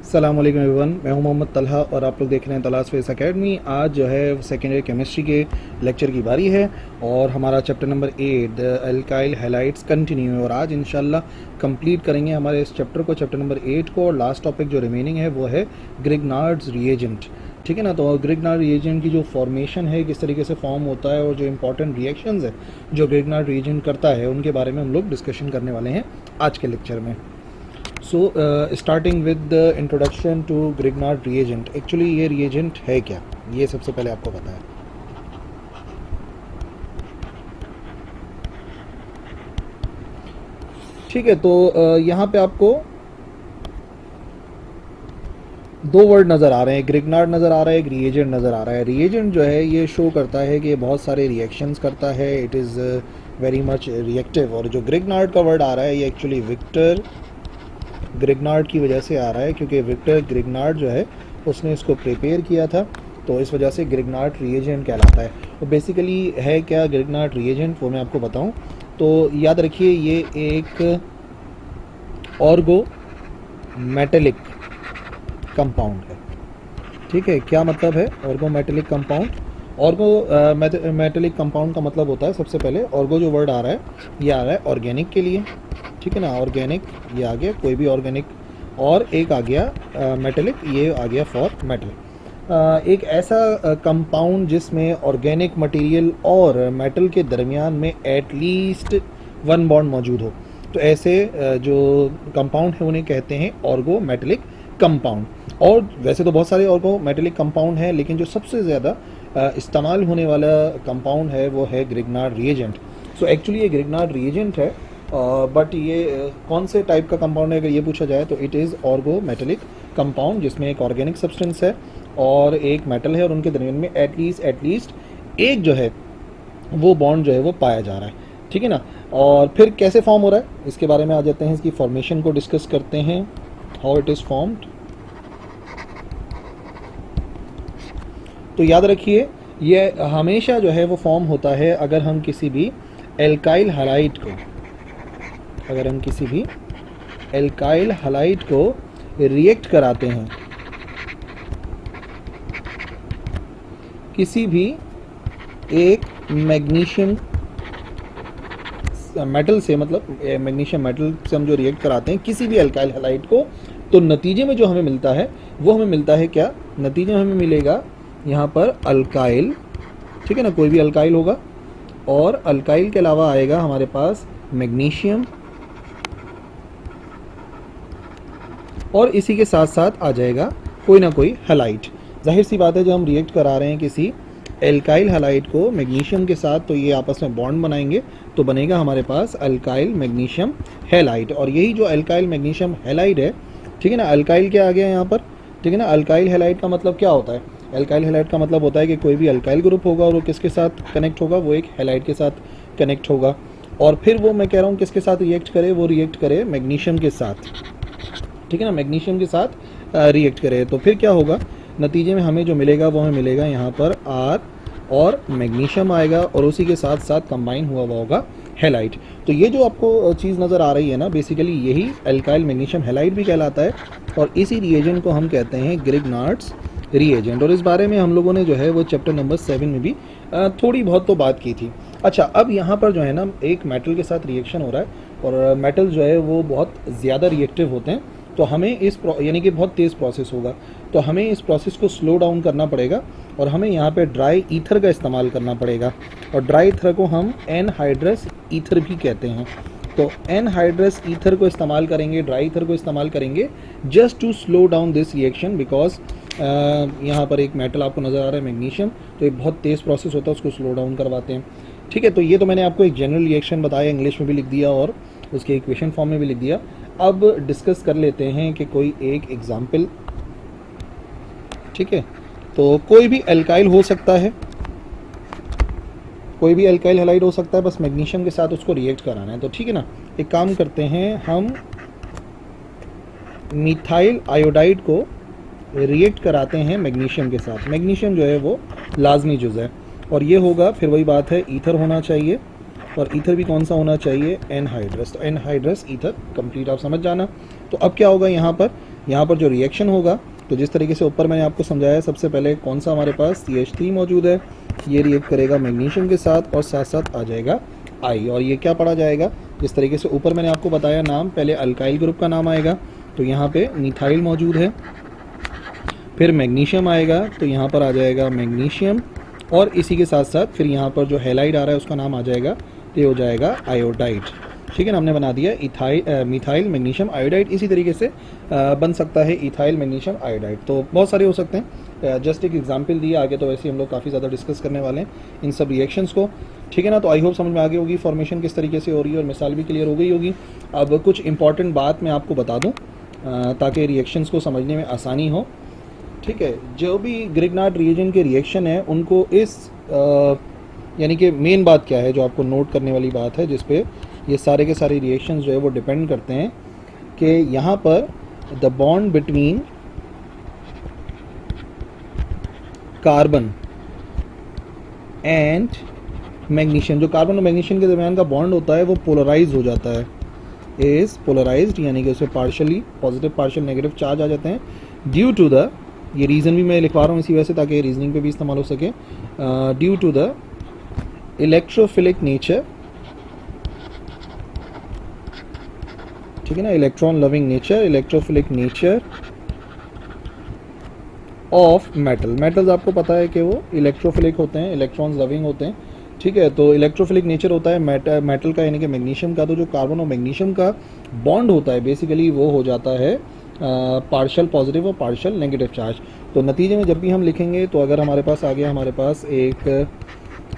अस्सलाम वालेकुम एवरीवन, मैं हूं मोहम्मद तलहा और आप लोग देख रहे हैं तलाश फेस एकेडमी। आज जो है सेकेंड ईयर केमिस्ट्री के लेक्चर की बारी है और हमारा chapter number 8 the alkyl halides continue है और आज इंशाल्लाह कंप्लीट करेंगे हमारे इस चैप्टर को, चैप्टर नंबर 8 को। और लास्ट टॉपिक जो रिमेनिंग है वो है ग्रिग्नार्ड्स रिएजेंट। ठीक है ना। तो ग्रिग्नार्ड रिएजेंट की जो फॉर्मेशन है, किस तरीके से फॉर्म होता है और जो इंपॉर्टेंट रिएक्शंस है जो ग्रिग्नार्ड रिएजेंट करता है, उनके बारे में हम लोग डिस्कशन करने वाले हैं आज के लेक्चर में। So starting with the introduction to Grignard reagent. Actually ये रिएजेंट है क्या, ये सबसे पहले आपको पता है। ठीक है, तो यहाँ पे आपको दो वर्ड नज़र आ रहे हैं, ग्रिग्नार्ड नज़र आ रहा है, एक रिएजेंट नज़र आ रहा है। रिएजेंट जो है ये शो करता है कि बहुत सारे रिएक्शंस करता है, it is very much reactive. और जो ग्रिग्नार्ड का वर्ड आ रहा है ये एक्चुअली विक्टर ग्रिग्नार्ड की वजह से आ रहा है, क्योंकि विक्टर ग्रिग्नार्ड जो है उसने इसको प्रिपेयर किया था, तो इस वजह से ग्रिग्नार्ड रिएजेंट कहलाता है। तो बेसिकली है क्या ग्रिग्नार्ड रिएजेंट, वो मैं आपको बताऊं। तो याद रखिए ये एक ऑर्गो मेटेलिक कंपाउंड है। ठीक है, क्या मतलब है ऑर्गो मेटेलिक कंपाउंड? ऑर्गो मेटेलिक कंपाउंड का मतलब होता है, सबसे पहले ऑर्गो जो वर्ड आ रहा है ये आ रहा है ऑर्गेनिक के लिए। ठीक है ना, ऑर्गेनिक ये आ गया, कोई भी ऑर्गेनिक, और एक आ गया मेटेलिक, ये आ गया फॉर मेटल। एक ऐसा कंपाउंड जिसमें ऑर्गेनिक मटेरियल और मेटल के दरमियान में एटलीस्ट वन बॉन्ड मौजूद हो, तो ऐसे जो कंपाउंड है उन्हें कहते हैं ऑर्गो मेटेलिक कंपाउंड। और वैसे तो बहुत सारे ऑर्गो मेटेलिक कंपाउंड हैं, लेकिन जो सबसे ज़्यादा इस्तेमाल होने वाला कंपाउंड है वो है ग्रिग्नार्ड रिएजेंट। सो एक्चुअली ये ग्रिग्नार्ड रिएजेंट है, बट ये कौन से टाइप का कंपाउंड है अगर ये पूछा जाए तो इट इज़ ऑर्गो मेटेलिक कंपाउंड, जिसमें एक ऑर्गेनिक सब्सटेंस है और एक मेटल है, और उनके दरमियान में एटलीस्ट एक जो है वो बॉन्ड जो है वो पाया जा रहा है। ठीक है ना। और फिर कैसे फॉर्म हो रहा है इसके बारे में आ जाते हैं, इसकी फॉर्मेशन को डिस्कस करते हैं, हाउ इट इज़ फॉर्म्ड। तो याद रखिए ये हमेशा जो है वो फॉर्म होता है अगर हम किसी भी एल्काइल हैलाइड को रिएक्ट कराते हैं किसी भी एक मैग्नीशियम मेटल से, मतलब मैग्नीशियम मेटल से हम जो रिएक्ट कराते हैं किसी भी एल्काइल हैलाइड को, तो नतीजे में जो हमें मिलता है वो हमें मिलता है क्या, नतीजे में हमें मिलेगा यहाँ पर अल्काइल। ठीक है ना, कोई भी अल्काइल होगा, और अल्काइल के अलावा आएगा हमारे पास मैग्नीशियम, और इसी के साथ साथ आ जाएगा कोई ना कोई हैलाइड। जाहिर सी बात है जब हम रिएक्ट करा रहे हैं किसी एल्काइल हैलाइड को मैग्नीशियम के साथ, तो ये आपस में बॉन्ड बनाएंगे, तो बनेगा हमारे पास अल्काइल मैग्नीशियम हैलाइड। और यही जो अल्काइल मैग्नीशियम हैलाइड है, ठीक है ना, अल्काइल क्या आ गया यहाँ पर, ठीक है ना। अल्काइल हैलाइड का मतलब क्या होता है? अल्काइल हैलाइड का मतलब होता है कि कोई भी अल्काइल ग्रुप होगा और वो किसके साथ कनेक्ट होगा, वो एक हैलाइड के साथ कनेक्ट होगा, और फिर वो मैं कह रहा हूँ किसके साथ रिएक्ट करे, वो रिएक्ट करे मैग्नीशियम के साथ। ठीक है ना, मैग्नीशियम के साथ रिएक्ट करे, तो फिर क्या होगा, नतीजे में हमें जो मिलेगा वो हमें मिलेगा यहाँ पर आर, और मैग्नीशियम आएगा और उसी के साथ साथ कंबाइन हुआ होगा हैलाइड। तो ये जो आपको चीज़ नज़र आ रही है ना, बेसिकली यही अल्काइल मैग्नीशियम हैलाइड भी कहलाता है, और इसी रिएजेंट को हम कहते हैं ग्रिग्नार्ड्स रिएजेंट। और इस बारे में हम लोगों ने जो है वो चैप्टर नंबर 7 में भी थोड़ी बहुत तो बात की थी। अच्छा, अब यहाँ पर जो है ना एक मेटल के साथ रिएक्शन हो रहा है, और मेटल जो है वो बहुत ज़्यादा रिएक्टिव होते हैं, तो हमें यानी कि बहुत तेज़ प्रोसेस होगा, तो हमें इस प्रोसेस को स्लो डाउन करना पड़ेगा, और हमें यहाँ पे ड्राई ईथर का इस्तेमाल करना पड़ेगा। और ड्राई ईथर को हम एनहाइड्रस ईथर भी कहते हैं। तो एनहाइड्रस ईथर को इस्तेमाल करेंगे, ड्राई ईथर को इस्तेमाल करेंगे just to slow down this reaction, because यहाँ पर एक मेटल आपको नज़र आ रहा है मैग्नीशियम, तो ये बहुत तेज़ प्रोसेस होता है, उसको स्लो डाउन करवाते हैं। ठीक है, तो ये तो मैंने आपको एक जनरल रिएक्शन बताया, इंग्लिश में भी लिख दिया और उसके इक्वेशन फॉर्म में भी लिख दिया। अब डिस्कस कर लेते हैं कि कोई एक एग्जाम्पल। ठीक है, तो कोई भी एल्काइल हो सकता है, कोई भी एल्काइल हैलाइड हो सकता है, बस मैग्नीशियम के साथ उसको रिएक्ट कराना है। तो ठीक है ना, एक काम करते हैं, हम मिथाइल आयोडाइड को रिएक्ट कराते हैं मैग्नीशियम के साथ। मैग्नीशियम जो है वो लाजमी जुज़ है, और ये होगा फिर वही बात है, ईथर होना चाहिए, और ईथर भी कौन सा होना चाहिए, एनहाइड्रस। तो एनहाइड्रस ईथर कंप्लीट आप समझ जाना। तो अब क्या होगा यहाँ पर जो रिएक्शन होगा, तो जिस तरीके से ऊपर मैंने आपको समझाया, सबसे पहले कौन सा हमारे पास CH3 मौजूद है, ये रिएक्ट करेगा मैग्नीशियम के साथ और साथ साथ आ जाएगा आई, और ये क्या पढ़ा जाएगा, जिस तरीके से ऊपर मैंने आपको बताया नाम, पहले अल्काइल ग्रुप का नाम आएगा, तो यहाँ पे मिथाइल मौजूद है, फिर मैग्नीशियम आएगा, तो यहाँ पर आ जाएगा मैग्नीशियम, और इसी के साथ साथ फिर यहाँ पर जो हैलाइड आ रहा है उसका नाम आ जाएगा, तो ये हो जाएगा आयोडाइड। ठीक है ना, हमने बना दिया मिथाइल मैग्नीशियम आयोडाइड। इसी तरीके से बन सकता है इथाइल मैग्नीशियम आयोडाइड, तो बहुत सारे हो सकते हैं। जस्ट एक एग्जांपल दिए, आगे तो वैसे हम लोग काफ़ी ज़्यादा डिस्कस करने वाले हैं इन सब रिएक्शंस को। ठीक है ना, तो आई होप समझ में आ गई होगी फॉर्मेशन किस तरीके से हो रही है और मिसाल भी क्लियर हो गई होगी। अब कुछ इंपॉर्टेंट बात मैं आपको बता दूँ ताकि रिएक्शंस को समझने में आसानी हो। ठीक है, जो भी ग्रिग्नार्ड रिएजेंट के रिएक्शन है उनको इस यानी कि मेन बात क्या है जो आपको नोट करने वाली बात है, जिस पे ये सारे के सारे रिएक्शंस जो है वो डिपेंड करते हैं कि यहाँ पर the bond between carbon and magnesium, जो कार्बन और मैग्नीशियम के दरमियान का बॉन्ड होता है वो पोलराइज हो जाता है, इज पोलराइज्ड, यानी कि उसमें partially positive partial negative charge आ जाते हैं ड्यू टू द, ये रीज़न भी मैं लिखवा रहा हूँ इसी वजह से ताकि रीजनिंग पे भी इस्तेमाल हो सके, due to the electrophilic nature, ठीक है ना, electron loving nature, electrophilic nature of metals आपको पता है कि वो इलेक्ट्रोफिलिक होते हैं, इलेक्ट्रॉन्स लविंग होते हैं। ठीक है, तो इलेक्ट्रोफिलिक नेचर होता है मेटल का, यानी कि मैग्नीशियम का। तो जो कार्बन और मैग्नीशियम का बॉन्ड होता है बेसिकली वो हो जाता है पार्शियल पॉजिटिव और पार्शियल नेगेटिव चार्ज। तो नतीजे में जब भी हम लिखेंगे, तो अगर हमारे पास आ गया हमारे पास एक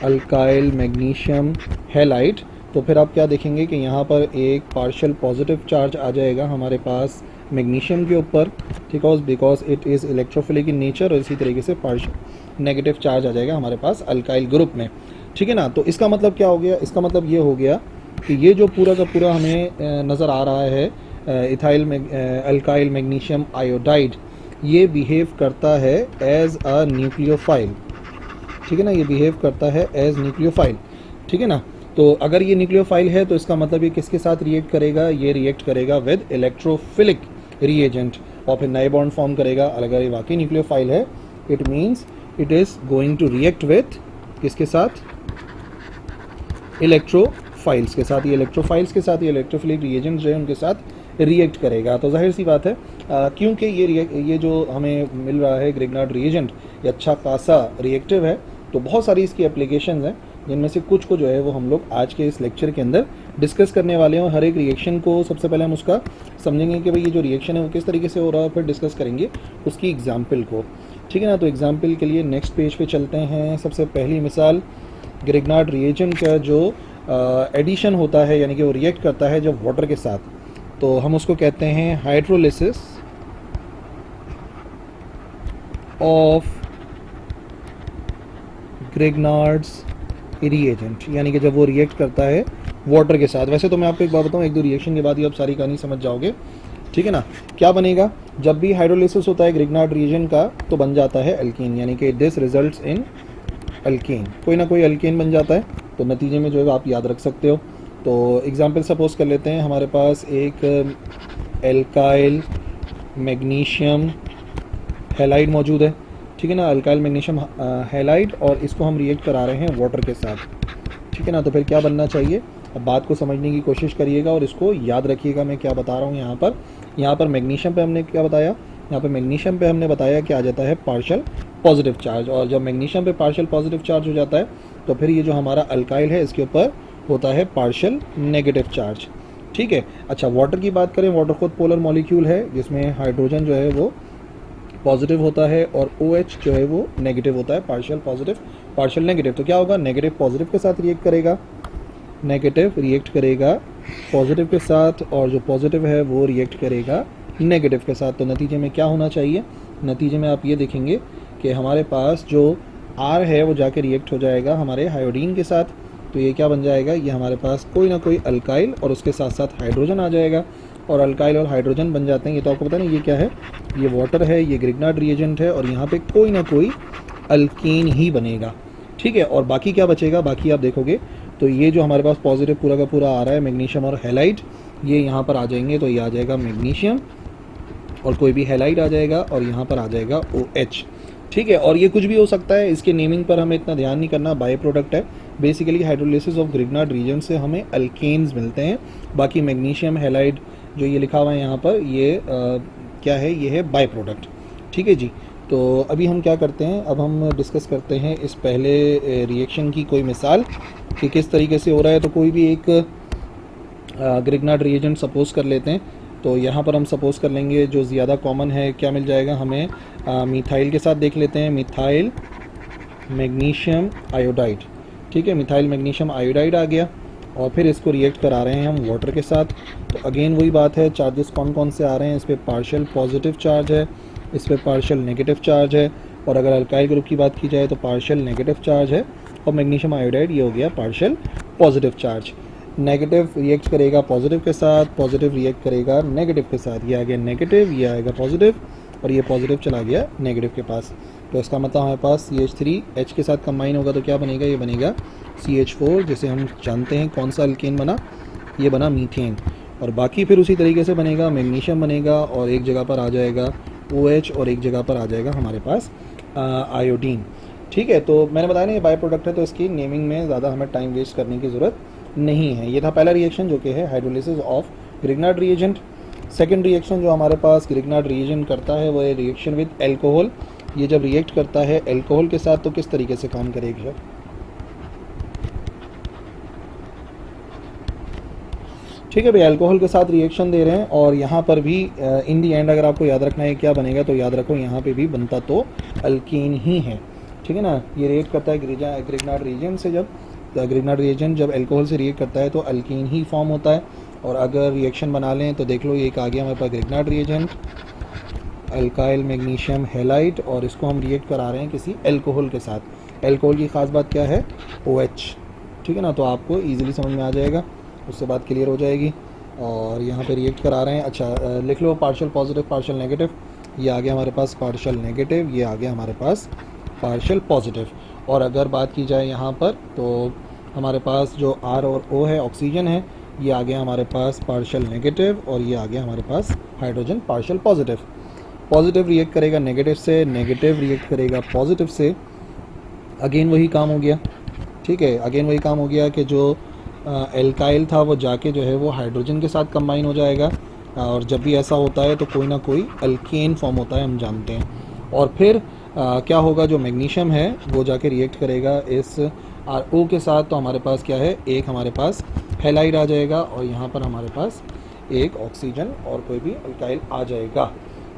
अल्काइल मैग्नीशियम हैलाइड, तो फिर आप क्या देखेंगे कि यहाँ पर एक पार्शियल पॉजिटिव चार्ज आ जाएगा हमारे पास मैग्नीशियम के ऊपर, ठीक है, because it is electrophilic in nature, और इसी तरीके से पार्शियल नेगेटिव चार्ज आ जाएगा हमारे पास अल्काइल ग्रुप में। ठीक है ना, तो इसका मतलब क्या हो गया, इसका मतलब ये हो गया कि ये जो पूरा का पूरा हमें नज़र आ रहा है अल्काइल मैग्नीशियम आयोडाइड, ये बिहेव करता है एज अ न्यूक्लियोफाइल। ठीक है ना, ये बिहेव करता है एज न्यूक्लियोफाइल। ठीक है ना, तो अगर ये न्यूक्लियोफाइल है तो इसका मतलब ये किसके साथ रिएक्ट करेगा, ये रिएक्ट करेगा विद इलेक्ट्रोफिलिक रिएजेंट और फिर नए बॉन्ड फॉर्म करेगा। अगर ये वाकई न्यूक्लियोफाइल है, it means it is going to react with किसके साथ, इलेक्ट्रोफाइल्स के साथ। ये इलेक्ट्रोफाइल्स के साथ, ये इलेक्ट्रोफिलिक रिएजेंट जो है उनके साथ रिएक्ट करेगा। तो जाहिर सी बात है क्योंकि ये जो हमें मिल रहा है ग्रिग्नार्ड रिएजेंट, ये अच्छा खासा रिएक्टिव है, तो बहुत सारी इसकी एप्लीकेशंस हैं, जिनमें से कुछ को जो है वो हम लोग आज के इस लेक्चर के अंदर डिस्कस करने वाले हैं। और हर एक रिएक्शन को सबसे पहले हम उसका समझेंगे कि भाई ये जो रिएक्शन है वो किस तरीके से हो रहा है, फिर डिस्कस करेंगे उसकी एग्जाम्पल को। ठीक है ना, तो एग्जाम्पल के लिए नेक्स्ट पेज पे चलते हैं। सबसे पहली मिसाल, ग्रिग्नार्ड रिएजेंट का जो एडिशन होता है, यानी कि वो रिएक्ट करता है जब वाटर के साथ, तो हम उसको कहते हैं हाइड्रोलिसिस ऑफ ग्रिग्नार्ड्स रिएजेंट, यानी कि जब वो रिएक्ट करता है वाटर के साथ। वैसे तो मैं आपको एक बात बताऊं, एक दो रिएक्शन के बाद ही आप सारी कहानी समझ जाओगे। ठीक है ना, क्या बनेगा जब भी हाइड्रोलिसिस होता है ग्रिग्नार्ड रिएजेंट का, तो बन जाता है अल्कीन, यानी कि दिस रिजल्ट्स इन अल्कीन, कोई ना कोई अल्कीन बन जाता है। तो नतीजे में जो है आप याद रख सकते हो। तो एग्जाम्पल सपोज कर लेते हैं, हमारे पास एक एल्काइल मैग्नीशियम हैलाइड मौजूद है। ठीक है ना, अल्काइल मैग्नीशियम हैलाइड, और इसको हम रिएक्ट करा रहे हैं वाटर के साथ। ठीक है ना, तो फिर क्या बनना चाहिए, अब बात को समझने की कोशिश करिएगा और इसको याद रखिएगा मैं क्या बता रहा हूँ। यहाँ पर मैग्नीशियम पे हमने क्या बताया, यहाँ पे मैग्नीशियम पे हमने बताया कि आ जाता है पार्शियल पॉजिटिव चार्ज, और जब मैग्नीशियम पे पार्शियल पॉजिटिव चार्ज हो जाता है तो फिर ये जो हमारा अल्काइल है इसके ऊपर होता है पार्शियल नेगेटिव चार्ज। ठीक है, अच्छा वाटर की बात करें, वाटर खुद पोलर मॉलिक्यूल है जिसमें हाइड्रोजन जो है वो पॉजिटिव होता है और OH जो है वो नेगेटिव होता है, पार्शियल पॉजिटिव पार्शियल नेगेटिव। तो क्या होगा, नेगेटिव पॉजिटिव के साथ रिएक्ट करेगा, नेगेटिव रिएक्ट करेगा पॉजिटिव के साथ, और जो पॉजिटिव है वो रिएक्ट करेगा नेगेटिव के साथ। तो नतीजे में क्या होना चाहिए, नतीजे में आप ये देखेंगे कि हमारे पास जो R है वो जाके रिएक्ट हो जाएगा हमारे हाइड्रोजन के साथ। तो ये क्या बन जाएगा, ये हमारे पास कोई ना कोई अल्काइल और उसके साथ साथ हाइड्रोजन आ जाएगा, और अल्काइल और हाइड्रोजन बन जाते हैं। ये तो आपको पता नहीं ये क्या है, ये वाटर है, ये ग्रिग्नार्ड रिएजेंट है, और यहाँ पे कोई ना कोई अल्कीन ही बनेगा। ठीक है, और बाकी क्या बचेगा, बाकी आप देखोगे तो ये जो हमारे पास पॉजिटिव पूरा का पूरा आ रहा है मैग्नीशियम और हैलाइड, ये यहाँ पर आ जाएंगे तो ये आ जाएगा मैग्नीशियम और कोई भी हैलाइड आ जाएगा और यहाँ पर आ जाएगा OH। ठीक है, और ये कुछ भी हो सकता है, इसके नेमिंग पर हमें इतना ध्यान नहीं करना, बाय प्रोडक्ट है। Basically hydrolysis of Grignard reason से हमें अल्केन्स मिलते हैं। बाकी मैग्नीशियम हैलाइड जो ये लिखा हुआ है यहाँ पर, ये क्या है, ये है बाय प्रोडक्ट। ठीक है जी। तो अभी हम क्या करते हैं, अब हम डिस्कस करते हैं इस पहले रिएक्शन की कोई मिसाल कि किस तरीके से हो रहा है। तो कोई भी एक ग्रिग्नार्ड रिएजेंट सपोज कर लेते हैं। तो यहाँ पर हम सपोज कर लेंगे जो ज़्यादा कॉमन है, क्या मिल जाएगा हमें, मिथाइल के साथ देख लेते हैं, मिथाइल मैग्नीशियम आयोडाइड। ठीक है, मिथाइल मैग्नीशियम आयोडाइड आ गया और फिर इसको रिएक्ट करा रहे हैं हम वाटर के साथ। तो अगेन वही बात है, चार्जेस कौन कौन से आ रहे हैं, इस पर पार्शियल पॉजिटिव चार्ज है, इस पर पार्शियल नेगेटिव चार्ज है, और अगर अल्काइल ग्रुप की बात की जाए तो पार्शियल नेगेटिव चार्ज है, और मैग्नीशियम आयोडाइड ये हो गया partial positive charge. Negative react करेगा पॉजिटिव के साथ, पॉजिटिव रिएक्ट करेगा नेगेटिव के साथ, ये आ गया नेगेटिव, ये आएगा पॉजिटिव, और ये पॉजिटिव चला गया नेगेटिव के पास। तो इसका मतलब हमारे पास CH3H के साथ कंबाइन होगा तो क्या बनेगा, ये बनेगा CH4, जिसे हम जानते हैं कौन सा अल्केन बना, ये बना मीथेन। और बाकी फिर उसी तरीके से बनेगा, मैग्नीशियम बनेगा और एक जगह पर आ जाएगा OH और एक जगह पर आ जाएगा हमारे पास आयोडीन। ठीक है, तो मैंने बताया ना ये बाय प्रोडक्ट है, तो इसकी नेमिंग में ज़्यादा हमें टाइम वेस्ट करने की ज़रूरत नहीं है। ये था पहला रिएक्शन जो कि है hydrolysis of Grignard reagent. Second reaction जो हमारे पास ग्रिग्नार्ड रिएजेंट करता है वो है रिएक्शन विद एल्कोहल। ये जब रिएक्ट करता है एल्कोहल के साथ तो किस तरीके से काम करेगा। ठीक है भाई, अल्कोहल के साथ रिएक्शन दे रहे हैं और यहाँ पर भी इन दी एंड अगर आपको याद रखना है क्या बनेगा, तो याद रखो यहाँ पे भी बनता तो अल्कीन ही है। ठीक है ना, ये रिएक्ट करता है ग्रिग्नार्ड रिएजेंट से, जब ग्रिग्नार्ड रिएजेंट जब अल्कोहल से रिएक्ट करता है तो अल्कीन ही फॉर्म होता है। और अगर रिएक्शन बना लें तो देख लो ये एक आ गया हमारे पास Grignard reagent, alkyl magnesium halide, और इसको हम रिएक्ट करा रहे हैं किसी अल्कोहल के साथ। अल्कोहल की ख़ास बात क्या है, OH। ठीक है ना, तो आपको ईजिली समझ में आ जाएगा, उससे बात क्लियर हो जाएगी। और यहाँ पे रिएक्ट करा रहे हैं, अच्छा लिख लो पार्शियल पॉजिटिव पार्शियल नेगेटिव, ये आ गया हमारे पास पार्शियल नेगेटिव, ये आ गया हमारे पास पार्शियल पॉजिटिव। और अगर बात की जाए यहाँ पर तो हमारे पास जो R और O है, ऑक्सीजन है, ये आ गया हमारे पास पार्शियल नेगेटिव, और ये आ गया हमारे पास hydrogen partial positive. Positive react करेगा नेगेटिव से, नेगेटिव रिएक्ट करेगा पॉजिटिव से, अगेन वही काम हो गया। ठीक है, अगेन वही काम हो गया कि जो एल्काइल था वो जाके जो है वो हाइड्रोजन के साथ कंबाइन हो जाएगा, और जब भी ऐसा होता है तो कोई ना कोई अल्केन फॉर्म होता है, हम जानते हैं। और फिर क्या होगा, जो मैग्नीशियम है वो जाके रिएक्ट करेगा इस RO के साथ, तो हमारे पास क्या है, एक हमारे पास हैलाइड आ जाएगा और यहाँ पर हमारे पास एक ऑक्सीजन और कोई भी अल्काइल आ जाएगा।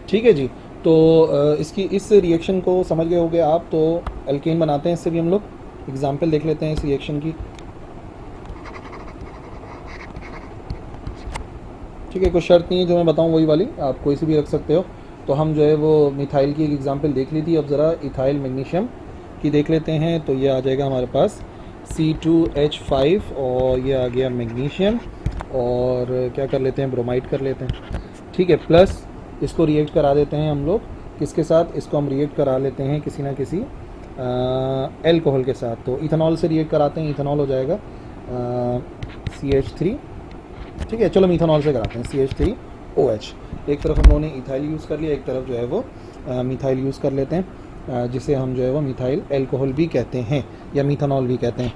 ठीक है जी, तो इसकी इस रिएक्शन को समझ गए होंगे आप। तो अल्केन बनाते हैं, इससे भी हम लोग एग्जाम्पल देख लेते हैं इस रिएक्शन की। ठीक है, कोई शर्त नहीं है, जो मैं बताऊं वही वाली, आप कोई सी भी रख सकते हो। तो हम जो है वो मिथाइल की एक एग्जांपल देख ली थी, अब ज़रा इथाइल मैग्नीशियम की देख लेते हैं। तो ये आ जाएगा हमारे पास C2H5 और ये आ गया मैग्नीशियम, और क्या कर लेते हैं, ब्रोमाइड कर लेते हैं। ठीक है, प्लस इसको रिएक्ट करा देते हैं हम लोग किसके साथ, इसको हम रिएक्ट करा लेते हैं किसी ना किसी एल्कोहल के साथ। तो इथेनॉल से रिएक्ट कराते हैं, इथेनॉल हो जाएगा CH3। ठीक है, चलो मिथेनॉल से कराते हैं CH3OH। एक तरफ हम लोगों ने इथाइल यूज़ कर लिया, एक तरफ जो है वो मिथाइल यूज़ कर लेते हैं, जिसे हम जो है वो मिथाइल एल्कोहल भी कहते हैं या मिथेनॉल भी कहते हैं।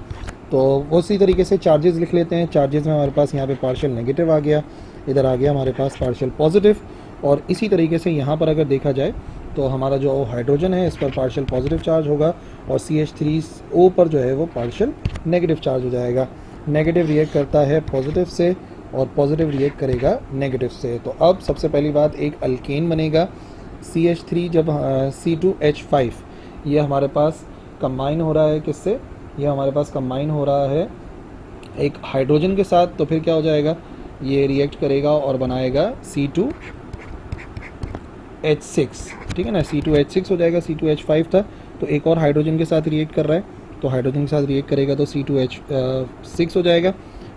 तो उसी तरीके से चार्जेस लिख लेते हैं। चार्जेस में हमारे पास यहाँ पे पार्शियल नेगेटिव आ गया, इधर आ गया हमारे पास पार्शियल पॉजिटिव, और इसी तरीके से यहाँ पर अगर देखा जाए तो हमारा जो हाइड्रोजन है इस पर पार्शियल पॉजिटिव चार्ज होगा, और CH3O पर जो है वो पार्शियल नेगेटिव चार्ज हो जाएगा। नेगेटिव रिएक्ट करता है पॉजिटिव से और पॉजिटिव रिएक्ट करेगा नेगेटिव से। तो अब सबसे पहली बात, एक अल्केन बनेगा CH3 जब C2H5 ये हमारे पास कंबाइन हो रहा है किससे, ये हमारे पास कंबाइन हो रहा है एक हाइड्रोजन के साथ, तो फिर क्या हो जाएगा, ये रिएक्ट करेगा और बनाएगा C2H6। ठीक है ना, C2H6 हो जाएगा, C2H5 था तो एक और हाइड्रोजन के साथ रिएक्ट कर रहा है, तो हाइड्रोजन के साथ रिएक्ट करेगा तो C2H6 हो जाएगा।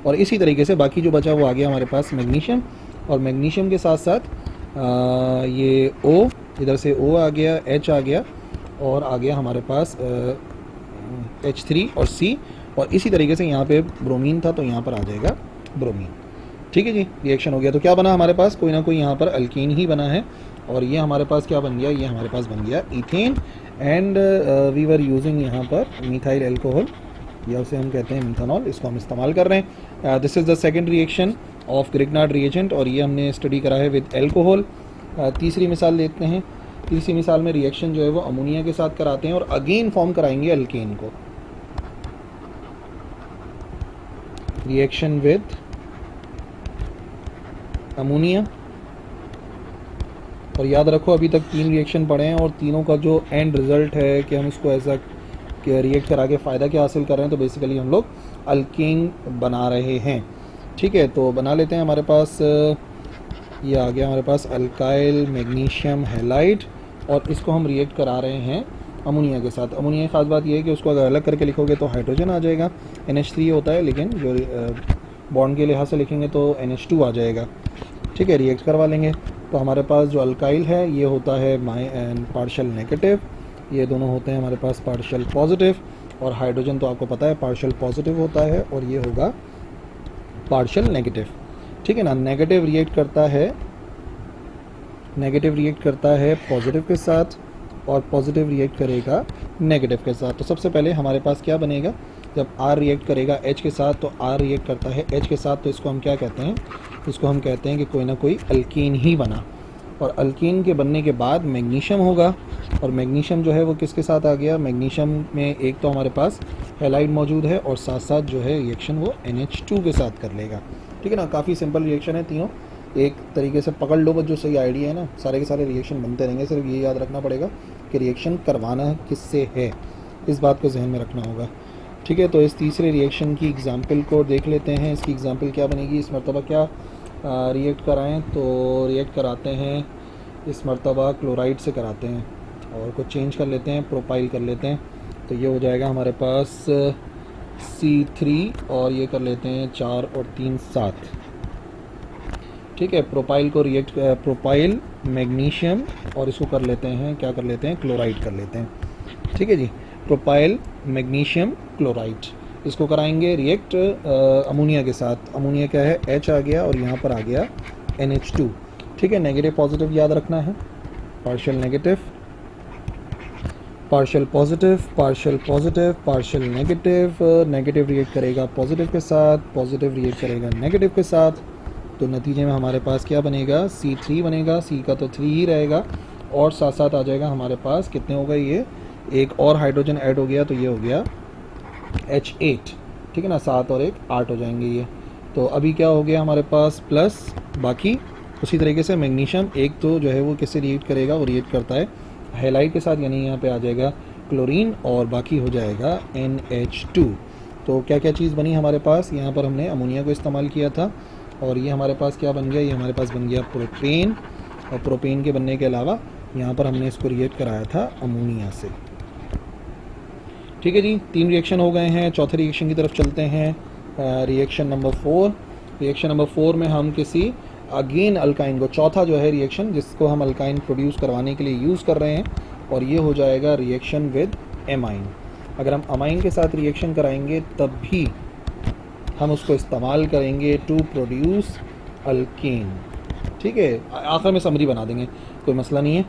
और इसी तरीके से बाकी जो बचा वो आ गया हमारे पास मैग्नीशियम, और मैग्नीशियम के साथ साथ ये O, इधर से O आ गया, H आ गया, और आ गया हमारे पास H3 और C, और इसी तरीके से यहाँ पे ब्रोमीन था तो यहाँ पर आ जाएगा ब्रोमीन। ठीक है जी, रिएक्शन हो गया। तो क्या बना हमारे पास, कोई ना कोई यहाँ पर अल्कीन ही बना है। और ये हमारे पास क्या बन गया, ये हमारे पास बन गया ethane. And we were using यहाँ पर मिथाइल एल्कोहल, या उसे हम कहते हैं मिथानॉल, इसको हम इस्तेमाल कर रहे हैं। This is the second reaction of Grignard reagent, और ये हमने स्टडी करा है विद एल्कोहल। तीसरी मिसाल लेते हैं। तीसरी मिसाल में रिएक्शन जो है वो अमोनिया के साथ कराते हैं और अगेन फॉर्म कराएंगे अल्केन को। रिएक्शन विद अमोनिया, और याद रखो अभी तक 3 रिएक्शन पढ़े हैं और तीनों का जो एंड रिजल्ट है कि हम उसको ऐसा रिएक्ट करा के फ़ायदा क्या हासिल कर रहे हैं, तो बेसिकली हम लोग अल्केन बना रहे हैं। ठीक है, तो बना लेते हैं। हमारे पास ये आ गया हमारे पास अल्काइल मैग्नीशियम हैलाइड, और इसको हम रिएक्ट करा रहे हैं अमोनिया के साथ। अमोनिया की खास बात ये है कि उसको अगर अलग करके लिखोगे तो हाइड्रोजन आ जाएगा, NH3 होता है, लेकिन जो बॉन्ड के लिहाज से लिखेंगे तो NH2 आ जाएगा। ठीक है, रिएक्ट करवा लेंगे। तो हमारे पास जो अल्काइल है ये होता है पार्शियल नेगेटिव, ये दोनों होते हैं हमारे पास पार्शियल पॉजिटिव, और हाइड्रोजन तो आपको पता है पार्शियल पॉजिटिव होता है, और ये होगा पार्शियल नेगेटिव। ठीक है ना, नेगेटिव रिएक्ट करता है पॉजिटिव के साथ, और पॉजिटिव रिएक्ट करेगा नेगेटिव के साथ। तो सबसे पहले हमारे पास क्या बनेगा, जब R रिएक्ट करेगा H के साथ, तो R रिएक्ट करता है H के साथ, तो इसको हम क्या कहते हैं, इसको हम कहते हैं कि कोई ना कोई अल्कीन ही बना। और अल्कीन के बनने के बाद मैग्नीशियम होगा, और मैग्नीशियम जो है वो किसके साथ आ गया, मैग्नीशियम में एक तो हमारे पास हैलाइड मौजूद है, और साथ साथ जो है रिएक्शन वो NH2 के साथ कर लेगा। ठीक है ना, काफ़ी सिंपल रिएक्शन है तीनों, एक तरीके से पकड़ लो बस, जो सही आइडिया है ना, सारे के सारे रिएक्शन बनते रहेंगे। सिर्फ ये याद रखना पड़ेगा कि रिएक्शन करवाना किससे है, इस बात को जहन में रखना होगा। ठीक है, तो इस तीसरे रिएक्शन की एग्जाम्पल को देख लेते हैं। इसकी एग्जाम्पल क्या बनेगी, इस मरतबा क्या रिएक्ट कराएं, तो रिएक्ट कराते हैं इस मरतबा क्लोराइड से कराते हैं, और कुछ चेंज कर लेते हैं, प्रोपाइल कर लेते हैं। तो ये हो जाएगा हमारे पास C3, और ये कर लेते हैं 4 और 3 7। ठीक है, प्रोपाइल को रिएक्ट, प्रोपाइल मैग्नीशियम, और इसको कर लेते हैं, क्या कर लेते हैं, क्लोराइड कर लेते हैं। ठीक है जी, प्रोपाइल मैग्नीशियम क्लोराइड, इसको कराएंगे रिएक्ट अमोनिया के साथ। अमोनिया क्या है, H आ गया, और यहाँ पर आ गया NH2। ठीक है, नेगेटिव पॉजिटिव याद रखना है, partial negative, partial positive, partial positive, partial negative. Negative react करेगा पॉजिटिव के साथ, पॉजिटिव रिएक्ट करेगा नेगेटिव के साथ, तो नतीजे में हमारे पास क्या बनेगा, C3 बनेगा। C का तो 3 ही रहेगा, और साथ साथ आ जाएगा हमारे पास, कितने हो गए, ये एक और हाइड्रोजन ऐड हो गया, तो ये हो गया H8। ठीक है ना, 7 और 1 8 हो जाएंगे ये। तो अभी क्या हो गया हमारे पास, प्लस बाकी उसी तरीके से मैग्नीशियम एक तो जो है वो किससे रिएक्ट करेगा, वो रिएक्ट करता है हैलाइड के साथ, यानी यहाँ पे आ जाएगा क्लोरीन, और बाकी हो जाएगा NH2। तो क्या क्या चीज़ बनी हमारे पास, यहाँ पर हमने अमोनिया को इस्तेमाल किया था, और ये हमारे पास क्या बन गया, ये हमारे पास बन गया प्रोपेन, और प्रोपेन के बनने के अलावा यहाँ पर हमने इसको रिएक्ट कराया था अमोनिया से। ठीक है जी, 3 रिएक्शन हो गए हैं। चौथे रिएक्शन की तरफ चलते हैं, रिएक्शन नंबर 4। रिएक्शन नंबर 4 में हम किसी अगेन अल्काइन को, चौथा जो है रिएक्शन जिसको हम अल्काइन प्रोड्यूस करवाने के लिए यूज़ कर रहे हैं, और ये हो जाएगा रिएक्शन विद एमाइन। अगर हम अमाइन के साथ रिएक्शन कराएंगे तब भी हम उसको इस्तेमाल करेंगे टू प्रोड्यूस अल्केन। ठीक है, आखिर में समरी बना देंगे, कोई मसला नहीं है।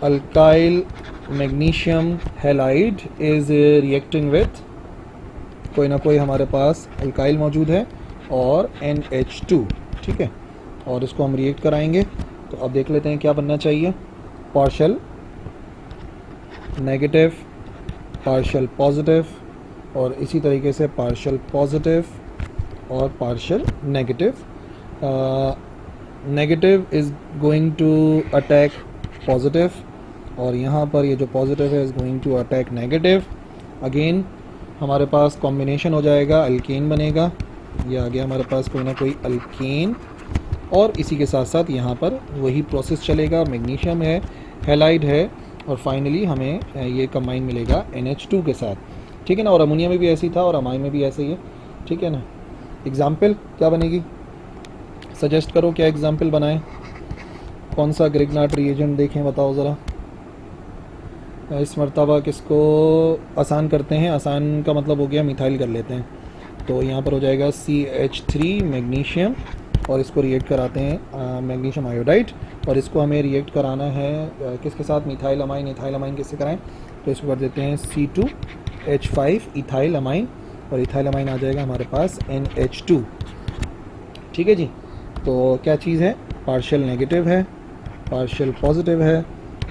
Alkyl magnesium halide is reacting with, कोई ना कोई हमारे पास अल्काइल मौजूद है, और NH2। ठीक है, और इसको हम रिएक्ट कराएंगे। तो अब देख लेते हैं क्या बनना चाहिए, पार्शियल नेगेटिव, पार्शियल पॉजिटिव, और इसी तरीके से पार्शियल पॉजिटिव और partial negative. Negative is going to attack positive, और यहाँ पर ये जो पॉजिटिव है is going to attack negative. Again हमारे पास कॉम्बिनेशन हो जाएगा, अल्केन बनेगा, ये आ गया हमारे पास कोई ना कोई अल्केन, और इसी के साथ साथ यहाँ पर वही प्रोसेस चलेगा, मैग्नीशियम है, हैलाइड है, और फाइनली हमें ये कंबाइन मिलेगा NH2 के साथ। ठीक है ना, और अमोनिया में भी ऐसे ही था, और अमाइन में भी ऐसे ही है। ठीक है ना, एग्जाम्पल क्या बनेगी, सजेस्ट करो क्या एग्जाम्पल बनाएं, कौन सा ग्रिग्नार्ड रिएजेंट देखें, बताओ ज़रा। इस मरतबा किसको आसान करते हैं, आसान का मतलब हो गया मिथाइल कर लेते हैं। तो यहाँ पर हो जाएगा CH3 मैग्नीशियम, और इसको रिएक्ट कराते हैं मैग्नीशियम आयोडाइड, और इसको हमें रिएक्ट कराना है किसके साथ, मिथाइल अमाइन। इथाइल अमाइन किससे कराएं, तो इसको कर देते हैं C2H5 इथाइल अमाइन, और इथाइल अमाइन आ जाएगा हमारे पास NH2। ठीक है जी। तो क्या चीज़ है, पार्शियल नेगेटिव है, पार्शियल पॉजिटिव है,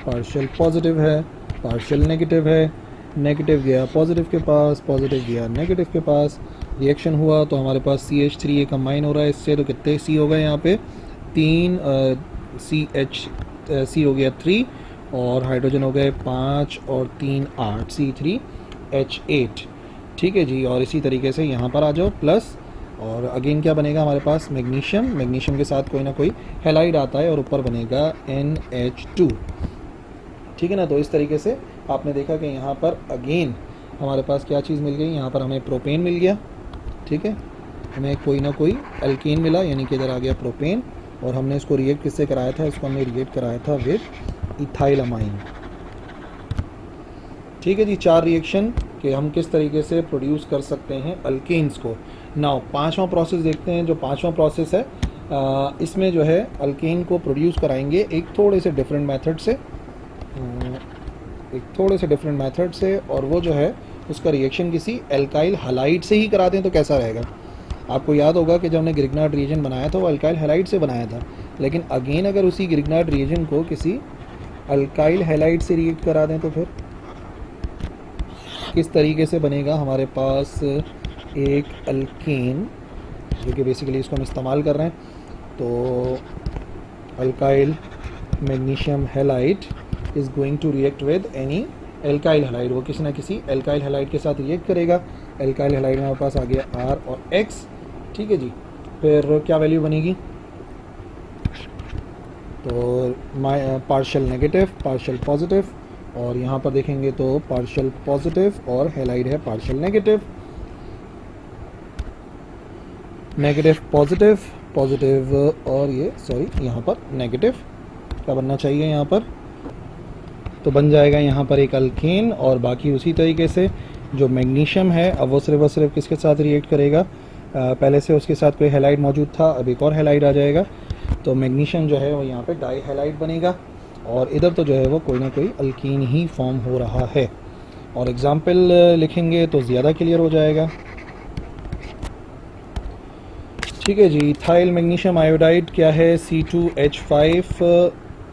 पार्शियल पॉजिटिव है, पार्शियल नेगेटिव है, नेगेटिव गया पॉजिटिव के पास, पॉजिटिव गया नेगेटिव के पास, रिएक्शन हुआ तो हमारे पास CH3 ये कंबाइन हो रहा है इससे, तो कितने C हो गए यहाँ पे, 3 C हो गया 3, और हाइड्रोजन हो गए 5 और 3 8, C3H8। ठीक है जी। और इसी तरीके से यहाँ पर आ जाओ प्लस, और अगेन क्या बनेगा हमारे पास, मैग्नीशियम, मैग्नीशियम के साथ कोई ना कोई हैलाइड आता है और ऊपर बनेगा NH2। ठीक है ना। तो इस तरीके से आपने देखा कि यहाँ पर अगेन हमारे पास क्या चीज़ मिल गई, यहाँ पर हमें प्रोपेन मिल गया। ठीक है, हमें कोई ना कोई अल्केन मिला, यानी कि इधर आ गया प्रोपेन, और हमने इसको रिएक्ट किससे कराया था, इसको हमने रिएक्ट कराया था विद इथाइल अमाइन। ठीक है जी। 4 रिएक्शन कि हम किस तरीके से प्रोड्यूस कर सकते हैं अल्केन्स को। नाउ 5वां प्रोसेस देखते हैं। जो 5वां प्रोसेस है इसमें जो है अल्केन को प्रोड्यूस कराएंगे एक थोड़े से डिफरेंट मेथड से, और वो जो है उसका रिएक्शन किसी एल्काइल हैलाइड से ही कराते हैं। तो कैसा रहेगा, आपको याद होगा कि जब हमने ग्रिग्नार्ड रिएजेंट बनाया था वो अल्काइल हैलाइड से बनाया था, लेकिन अगेन अगर उसी ग्रिग्नार्ड रिएजेंट को किसी अल्काइल हैलाइड से रिएक्ट करा दें तो फिर किस तरीके से बनेगा हमारे पास एक अल्केन, जो कि बेसिकली इसको हम इस्तेमाल कर रहे हैं। तो alkyl magnesium halide is going to react with any alkyl halide, वो किसी ना किसी एल्काइल हैलाइड के साथ रिएक्ट करेगा। एल्काइल हैलाइड में हमारे पास आ गया R और X। ठीक है जी। फिर क्या वैल्यू बनेगी, तो पार्शियल नेगेटिव, पार्शियल पॉजिटिव, और यहाँ पर देखेंगे तो पार्शियल पॉजिटिव और हैलाइड है partial negative, negative positive, positive और ये सॉरी यहाँ पर नेगेटिव क्या बनना चाहिए यहाँ पर, तो बन जाएगा यहाँ पर एक अल्केन। और बाकी उसी तरीके से जो मैग्नीशियम है अब वो सिर्फ किसके साथ रिएक्ट करेगा, पहले से उसके साथ कोई हैलाइड मौजूद था, अब एक और हैलाइड आ जाएगा, तो मैग्नीशियम जो है वो यहाँ पे डाई हैलाइड बनेगा, और इधर तो जो है वो कोई ना कोई अल्कीन ही फॉर्म हो रहा है। और एग्जाम्पल लिखेंगे तो ज़्यादा क्लियर हो जाएगा। ठीक है जी। इथाइल मैग्नीशियम आयोडाइड क्या है, C2H5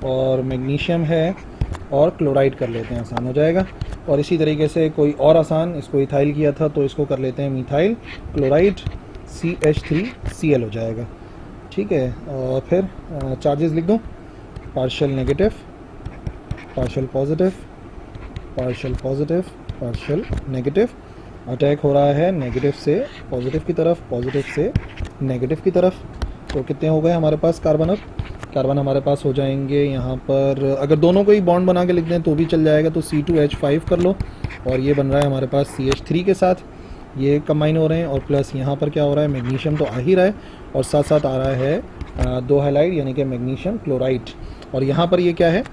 और मैग्नीशियम है, और क्लोराइड कर लेते हैं, आसान हो जाएगा। और इसी तरीके से कोई और आसान, इसको इथाइल किया था तो इसको कर लेते हैं मिथाइल क्लोराइड, CH3Cl हो जाएगा। ठीक है। और फिर चार्जेस लिख दो, partial negative, partial positive, partial positive, partial negative. Attack हो रहा है नेगेटिव से पॉजिटिव की तरफ, पॉजिटिव से नेगेटिव की तरफ। तो कितने हो गए हमारे पास कार्बन, अब कार्बन हमारे पास हो जाएंगे यहाँ पर, अगर दोनों को ही बॉन्ड बना के लिख दें तो भी चल जाएगा, तो C2H5 कर लो, और ये बन रहा है हमारे पास CH3 के साथ, ये कंबाइन हो रहे हैं, और प्लस यहाँ पर क्या हो रहा है, मैग्नीशियम तो आ ही रहा है, और साथ साथ आ रहा है 2 हैलाइड यानी कि मैग्नीशियम क्लोराइड, और यहाँ पर ये क्या है,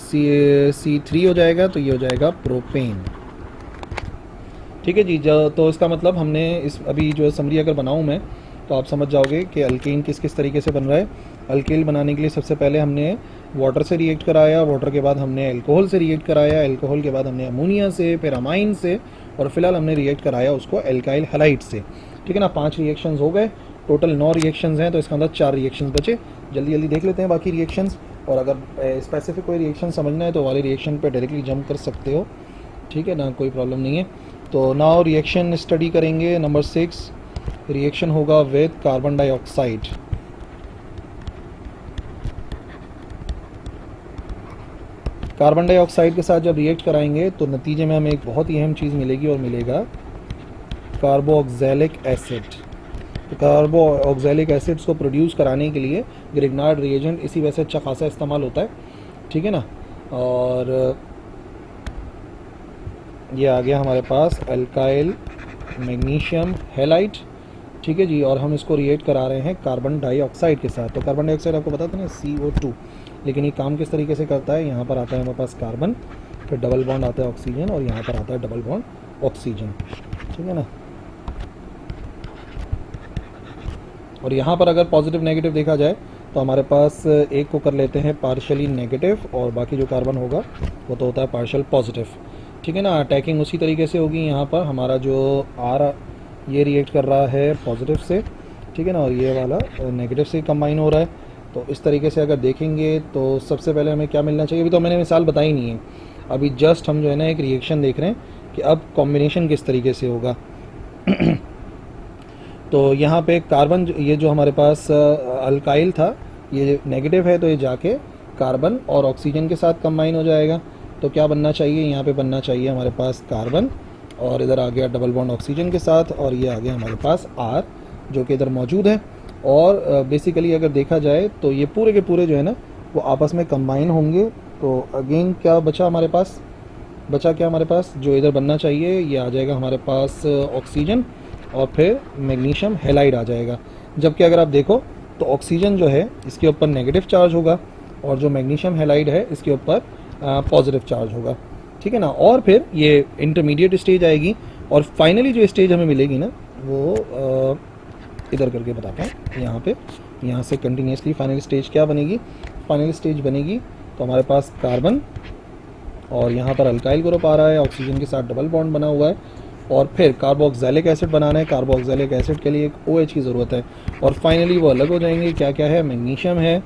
C3 हो जाएगा, तो ये हो जाएगा प्रोपेन। ठीक है जी। तो इसका मतलब हमने इस अभी जो समरी अगर बनाऊँ मैं तो आप समझ जाओगे कि अल्केन किस तरीके से बन रहा है। अल्केन बनाने के लिए सबसे पहले हमने वाटर से रिएक्ट कराया, वाटर के बाद हमने अल्कोहल से रिएक्ट कराया, अल्कोहल के बाद हमने अमोनिया से, फिर अमाइन से, और फिलहाल हमने रिएक्ट कराया उसको एल्काइल हैलाइड से। ठीक है ना। 5 रिएक्शंस हो गए, टोटल 9 रिएक्शंस हैं, तो इसके अंदर 4 रिएक्शंस बचे। जल्दी जल्दी देख लेते हैं बाकी रिएक्शंस, और अगर स्पेसिफिक कोई रिएक्शन समझना है तो वाले रिएक्शन पे डायरेक्टली जंप कर सकते हो। ठीक है ना, कोई प्रॉब्लम नहीं है। तो नाउ रिएक्शन स्टडी करेंगे। नंबर 6 रिएक्शन होगा with carbon dioxide. Carbon dioxide के साथ जब रिएक्ट कराएंगे तो नतीजे में हमें एक बहुत ही अहम चीज़ मिलेगी, और मिलेगा कार्बोक्सिलिक एसिड। तो कार्बोक्सिलिक एसिड्स को प्रोड्यूस कराने के लिए ग्रिग्नार्ड रिएजेंट इसी वजह से अच्छा खासा इस्तेमाल होता है। ठीक है ना। और ये आ गया हमारे पास अल्काइल मैग्नीशियम हैलाइड। ठीक है जी। और हम इसको रिएक्ट करा रहे हैं कार्बन डाइऑक्साइड के साथ। तो कार्बन डाइऑक्साइड आपको पता था ना CO2, लेकिन ये काम किस तरीके से करता है, यहाँ पर आता है हमारे पास कार्बन, फिर डबल बॉन्ड आता है ऑक्सीजन और यहाँ पर आता है डबल बॉन्ड ऑक्सीजन, ठीक है ना। और यहाँ पर अगर पॉजिटिव नेगेटिव देखा जाए तो हमारे पास एक को कर लेते हैं पार्शियली नेगेटिव और बाकी जो कार्बन होगा वो तो होता है पार्शियल पॉजिटिव, ठीक है ना। अटैकिंग उसी तरीके से होगी। यहाँ पर हमारा जो आर ये रिएक्ट कर रहा है पॉजिटिव से, ठीक है ना, और ये वाला नेगेटिव से कंबाइन हो रहा है। तो इस तरीके से अगर देखेंगे तो सबसे पहले हमें क्या मिलना चाहिए, अभी तो मैंने मिसाल बताई नहीं है, अभी जस्ट हम जो है ना एक रिएक्शन देख रहे हैं कि अब कॉम्बिनेशन किस तरीके से होगा। तो यहाँ पे कार्बन ये जो हमारे पास अल्काइल था ये नेगेटिव है, तो ये जाके कार्बन और ऑक्सीजन के साथ कंबाइन हो जाएगा। तो क्या बनना चाहिए, यहाँ पे बनना चाहिए हमारे पास कार्बन और इधर आ गया डबल बॉन्ड ऑक्सीजन के साथ, और ये आ गया हमारे पास आर जो कि इधर मौजूद है। और बेसिकली अगर देखा जाए तो ये पूरे के पूरे जो है ना वो आपस में कंबाइन होंगे। तो अगेन क्या बचा हमारे पास, बचा क्या हमारे पास, जो इधर बनना चाहिए ये आ जाएगा हमारे पास ऑक्सीजन और फिर मैग्नीशियम हैलाइड आ जाएगा। जबकि अगर आप देखो तो ऑक्सीजन जो है इसके ऊपर नेगेटिव चार्ज होगा और जो मैग्नीशियम हैलाइड है इसके ऊपर पॉजिटिव चार्ज होगा, ठीक है ना। और फिर ये इंटरमीडिएट स्टेज आएगी और फाइनली जो स्टेज हमें मिलेगी ना वो इधर करके बताता हूँ। यहाँ पे यहाँ से कंटिन्यूसली फाइनल स्टेज क्या बनेगी, फाइनल स्टेज बनेगी तो हमारे पास कार्बन और यहाँ पर अल्काइल ग्रुप आ रहा है, ऑक्सीजन के साथ डबल बॉन्ड बना हुआ है और फिर कार्बोक्सिलिक एसिड बनाना है। कार्बोक्सिलिक एसिड के लिए एक OH की ज़रूरत है और फाइनली वो अलग हो जाएंगे। क्या क्या है, मैग्नीशियम है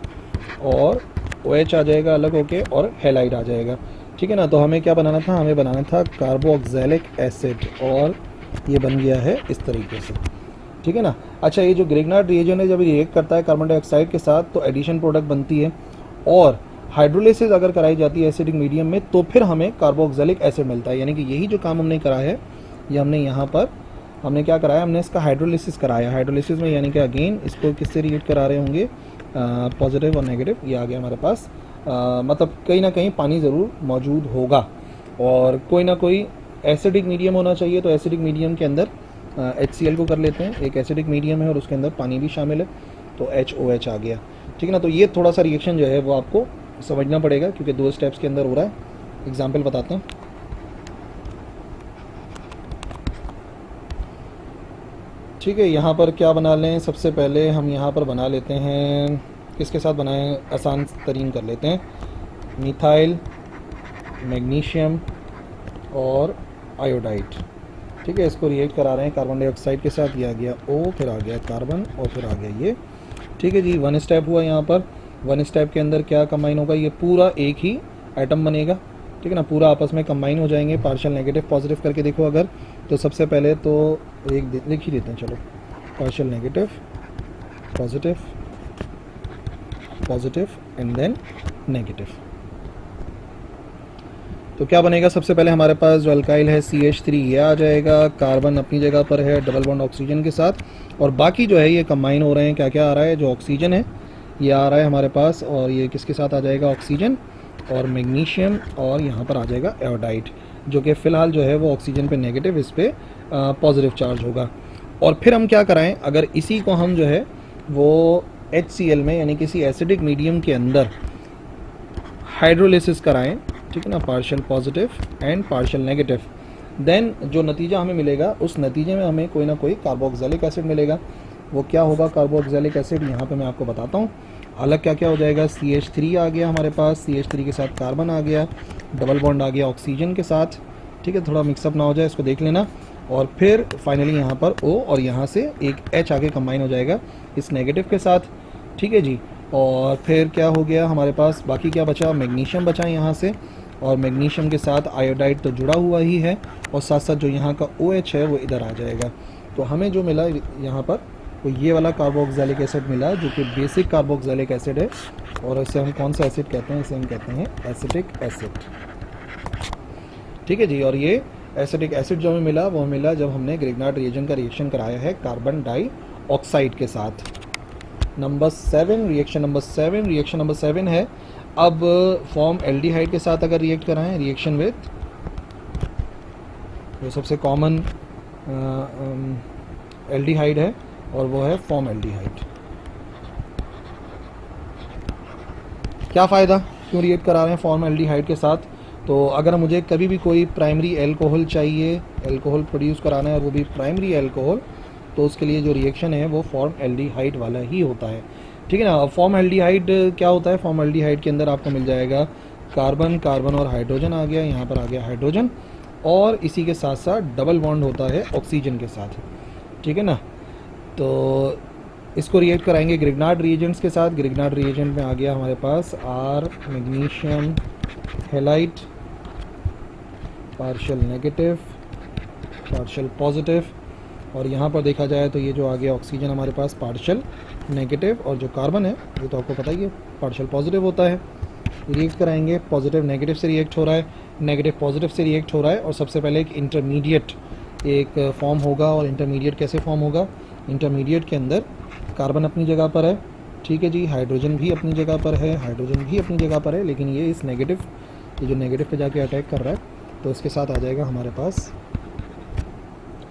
और OH आ जाएगा अलग होके और हैलाइड आ जाएगा, ठीक है ना। तो हमें क्या बनाना था, हमें बनाना था कार्बोक्सिलिक एसिड और ये बन गया है इस तरीके से, ठीक है ना। अच्छा, ये जो ग्रिग्नार्ड रिएजेंट है जब रिएक्ट करता है कार्बन डाइऑक्साइड के साथ तो एडिशन प्रोडक्ट बनती है और हाइड्रोलिसिस अगर कराई जाती है एसिडिक मीडियम में तो फिर हमें कार्बोक्सिलिक एसिड मिलता है। यानी कि यही जो काम हमने करा है ये हमने यहाँ पर हमने क्या कराया, हमने इसका हाइड्रोलिसिस कराया। हाइड्रोलिसिस में यानी कि अगेन इसको किससे रिएक्ट करा रहे होंगे, पॉजिटिव और नेगेटिव, ये आ गया हमारे पास। मतलब कहीं ना कहीं पानी ज़रूर मौजूद होगा और कोई ना कोई एसिडिक मीडियम होना चाहिए। तो एसिडिक मीडियम के अंदर HCl को कर लेते हैं, एक एसिडिक मीडियम है और उसके अंदर पानी भी शामिल है तो HOH आ गया, ठीक है ना। तो ये थोड़ा सा रिएक्शन जो है वो आपको समझना पड़ेगा क्योंकि 2 स्टेप्स के अंदर हो रहा है। एग्जाम्पल बताते हैं। ठीक है, यहाँ पर क्या बना लें, सबसे पहले हम यहाँ पर बना लेते हैं, किसके साथ बनाएं, आसान तरीन कर लेते हैं, मिथाइल, मैग्नीशियम और आयोडाइड, ठीक है। इसको रिएक्ट करा रहे हैं कार्बन डाइऑक्साइड के साथ। ये आ गया O, फिर आ गया कार्बन और फिर आ गया ये, ठीक है जी। 1 स्टेप हुआ यहाँ पर। 1 स्टेप के अंदर क्या कंबाइन होगा, ये पूरा एक ही एटम बनेगा, ठीक है ना। पूरा आपस में कंबाइन हो जाएंगे। पार्शियल नेगेटिव पॉजिटिव करके देखो अगर, तो सबसे पहले तो एक लिख ही देते हैं, चलो, partial negative positive positive and then negative. तो क्या बनेगा, सबसे पहले हमारे पास जो अल्काइल है CH3 ये आ जाएगा, कार्बन अपनी जगह पर है डबल बॉन्ड ऑक्सीजन के साथ और बाकी जो है ये कंबाइन हो रहे हैं। क्या क्या आ रहा है, जो ऑक्सीजन है ये आ रहा है हमारे पास और ये किसके साथ आ जाएगा, ऑक्सीजन और मैग्नीशियम और यहाँ पर आ जाएगा आयोडाइड जो कि फ़िलहाल जो है वो ऑक्सीजन पे नेगेटिव, इस पर पॉजिटिव चार्ज होगा। और फिर हम क्या कराएं, अगर इसी को हम जो है वो HCl में यानी किसी एसिडिक मीडियम के अंदर हाइड्रोलिसिस कराएं, ठीक है ना, partial positive and partial negative, then जो नतीजा हमें मिलेगा उस नतीजे में हमें कोई ना कोई कार्बोक्सिलिक एसिड मिलेगा। वो क्या होगा कार्बोक्सिलिक एसिड, यहाँ पे मैं आपको बताता हूँ। अलग क्या क्या हो जाएगा, CH3 आ गया हमारे पास, CH3 के साथ कार्बन आ गया, डबल बॉन्ड आ गया ऑक्सीजन के साथ, ठीक है, थोड़ा मिक्सअप ना हो जाए इसको देख लेना। और फिर फाइनली यहाँ पर O और यहाँ से एक H आगे कंबाइन हो जाएगा इस नेगेटिव के साथ, ठीक है जी। और फिर क्या हो गया हमारे पास, बाकी क्या बचा, मैग्नीशियम बचा यहाँ से और मैग्नीशियम के साथ आयोडाइड तो जुड़ा हुआ ही है और साथ साथ जो यहाँ का OH है वो इधर आ जाएगा। तो हमें जो मिला यहाँ पर तो ये वाला कार्बोक्सिलिक एसिड मिला जो कि बेसिक कार्बोक्सिलिक एसिड है और इसे हम कौन सा एसिड कहते हैं, इसे हम कहते हैं एसिटिक एसिड, ठीक है जी। और ये एसिटिक एसिड जो हमें मिला वो मिला जब हमने ग्रिग्नार्ड रिएजेंट का रिएक्शन कराया है कार्बन डाइऑक्साइड के साथ। नंबर 7, रिएक्शन नंबर 7 है, अब फॉर्म एल्डिहाइड के साथ अगर रिएक्ट कराएं, रिएक्शन विद जो सबसे कॉमन एल्डिहाइड है और वो है फॉर्म एल्डिहाइड। क्या फ़ायदा, क्यों रिएक्ट करा रहे हैं फॉर्म एल्डिहाइड के साथ, तो अगर मुझे कभी भी कोई प्राइमरी एल्कोहल चाहिए, एल्कोहल प्रोड्यूस कराना है और वो भी प्राइमरी एल्कोहल, तो उसके लिए जो रिएक्शन है वो फॉर्म एल्डिहाइड वाला ही होता है। ठीक है ना। फॉर्म एल्डिहाइड क्या होता है? फॉर्म एल्डिहाइड के अंदर आपको मिल जाएगा कार्बन, कार्बन और हाइड्रोजन आ गया, यहाँ पर आ गया हाइड्रोजन, और इसी के साथ साथ डबल बॉन्ड होता है ऑक्सीजन के साथ। ठीक है ना। तो इसको रिएक्ट कराएंगे ग्रिग्नार्ड रिएजेंट्स के साथ। ग्रिग्नार्ड रिएजेंट में आ गया हमारे पास R magnesium halide, partial negative, partial positive, और यहाँ पर देखा जाए तो ये जो आ गया ऑक्सीजन हमारे पास पार्शियल नेगेटिव, और जो कार्बन है ये तो आपको पता ही है पार्शियल पॉजिटिव होता है। रिएक्ट कराएंगे, पॉजिटिव नेगेटिव से रिएक्ट हो रहा है, नेगेटिव पॉजिटिव से रिएक्ट हो रहा है, और सबसे पहले एक इंटरमीडिएट एक फॉर्म होगा। और इंटरमीडिएट कैसे फॉर्म होगा? इंटरमीडिएट के अंदर कार्बन अपनी जगह पर है, ठीक है जी, हाइड्रोजन भी अपनी जगह पर है, हाइड्रोजन भी अपनी जगह पर है, लेकिन ये इस नेगेटिव, ये जो नेगेटिव पे जाके अटैक कर रहा है, तो इसके साथ आ जाएगा हमारे पास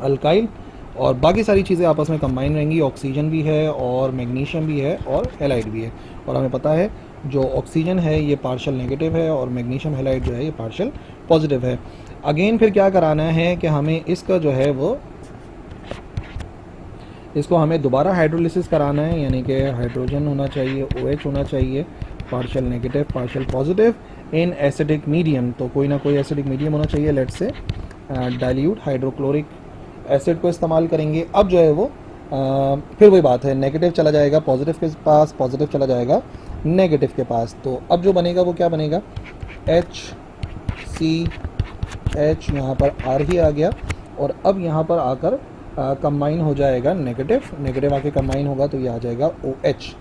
अल्काइल, और बाकी सारी चीज़ें आपस में कंबाइन रहेंगी। ऑक्सीजन भी है और मैग्नीशियम भी है और हैलाइड भी है, और हमें पता है जो ऑक्सीजन है ये पार्शियल नेगेटिव है और मैग्नीशियम हैलाइड जो है ये पार्शियल पॉजिटिव है। अगेन फिर क्या कराना है कि हमें इसका जो है वो, इसको हमें दोबारा हाइड्रोलिसिस कराना है, यानी कि हाइड्रोजन होना चाहिए, OH होना चाहिए, partial negative partial positive in acidic medium. तो कोई ना कोई एसिडिक मीडियम होना चाहिए, let's say dilute hydrochloric acid को इस्तेमाल करेंगे। अब जो है वो फिर वही बात है, नेगेटिव चला जाएगा पॉजिटिव के पास, पॉजिटिव चला जाएगा नेगेटिव के पास। तो अब जो बनेगा वो क्या बनेगा? HCH, यहाँ पर R ही आ गया, और अब यहाँ पर आकर कंबाइन हो जाएगा नेगेटिव, नेगेटिव आके कंबाइन होगा तो ये आ जाएगा OH।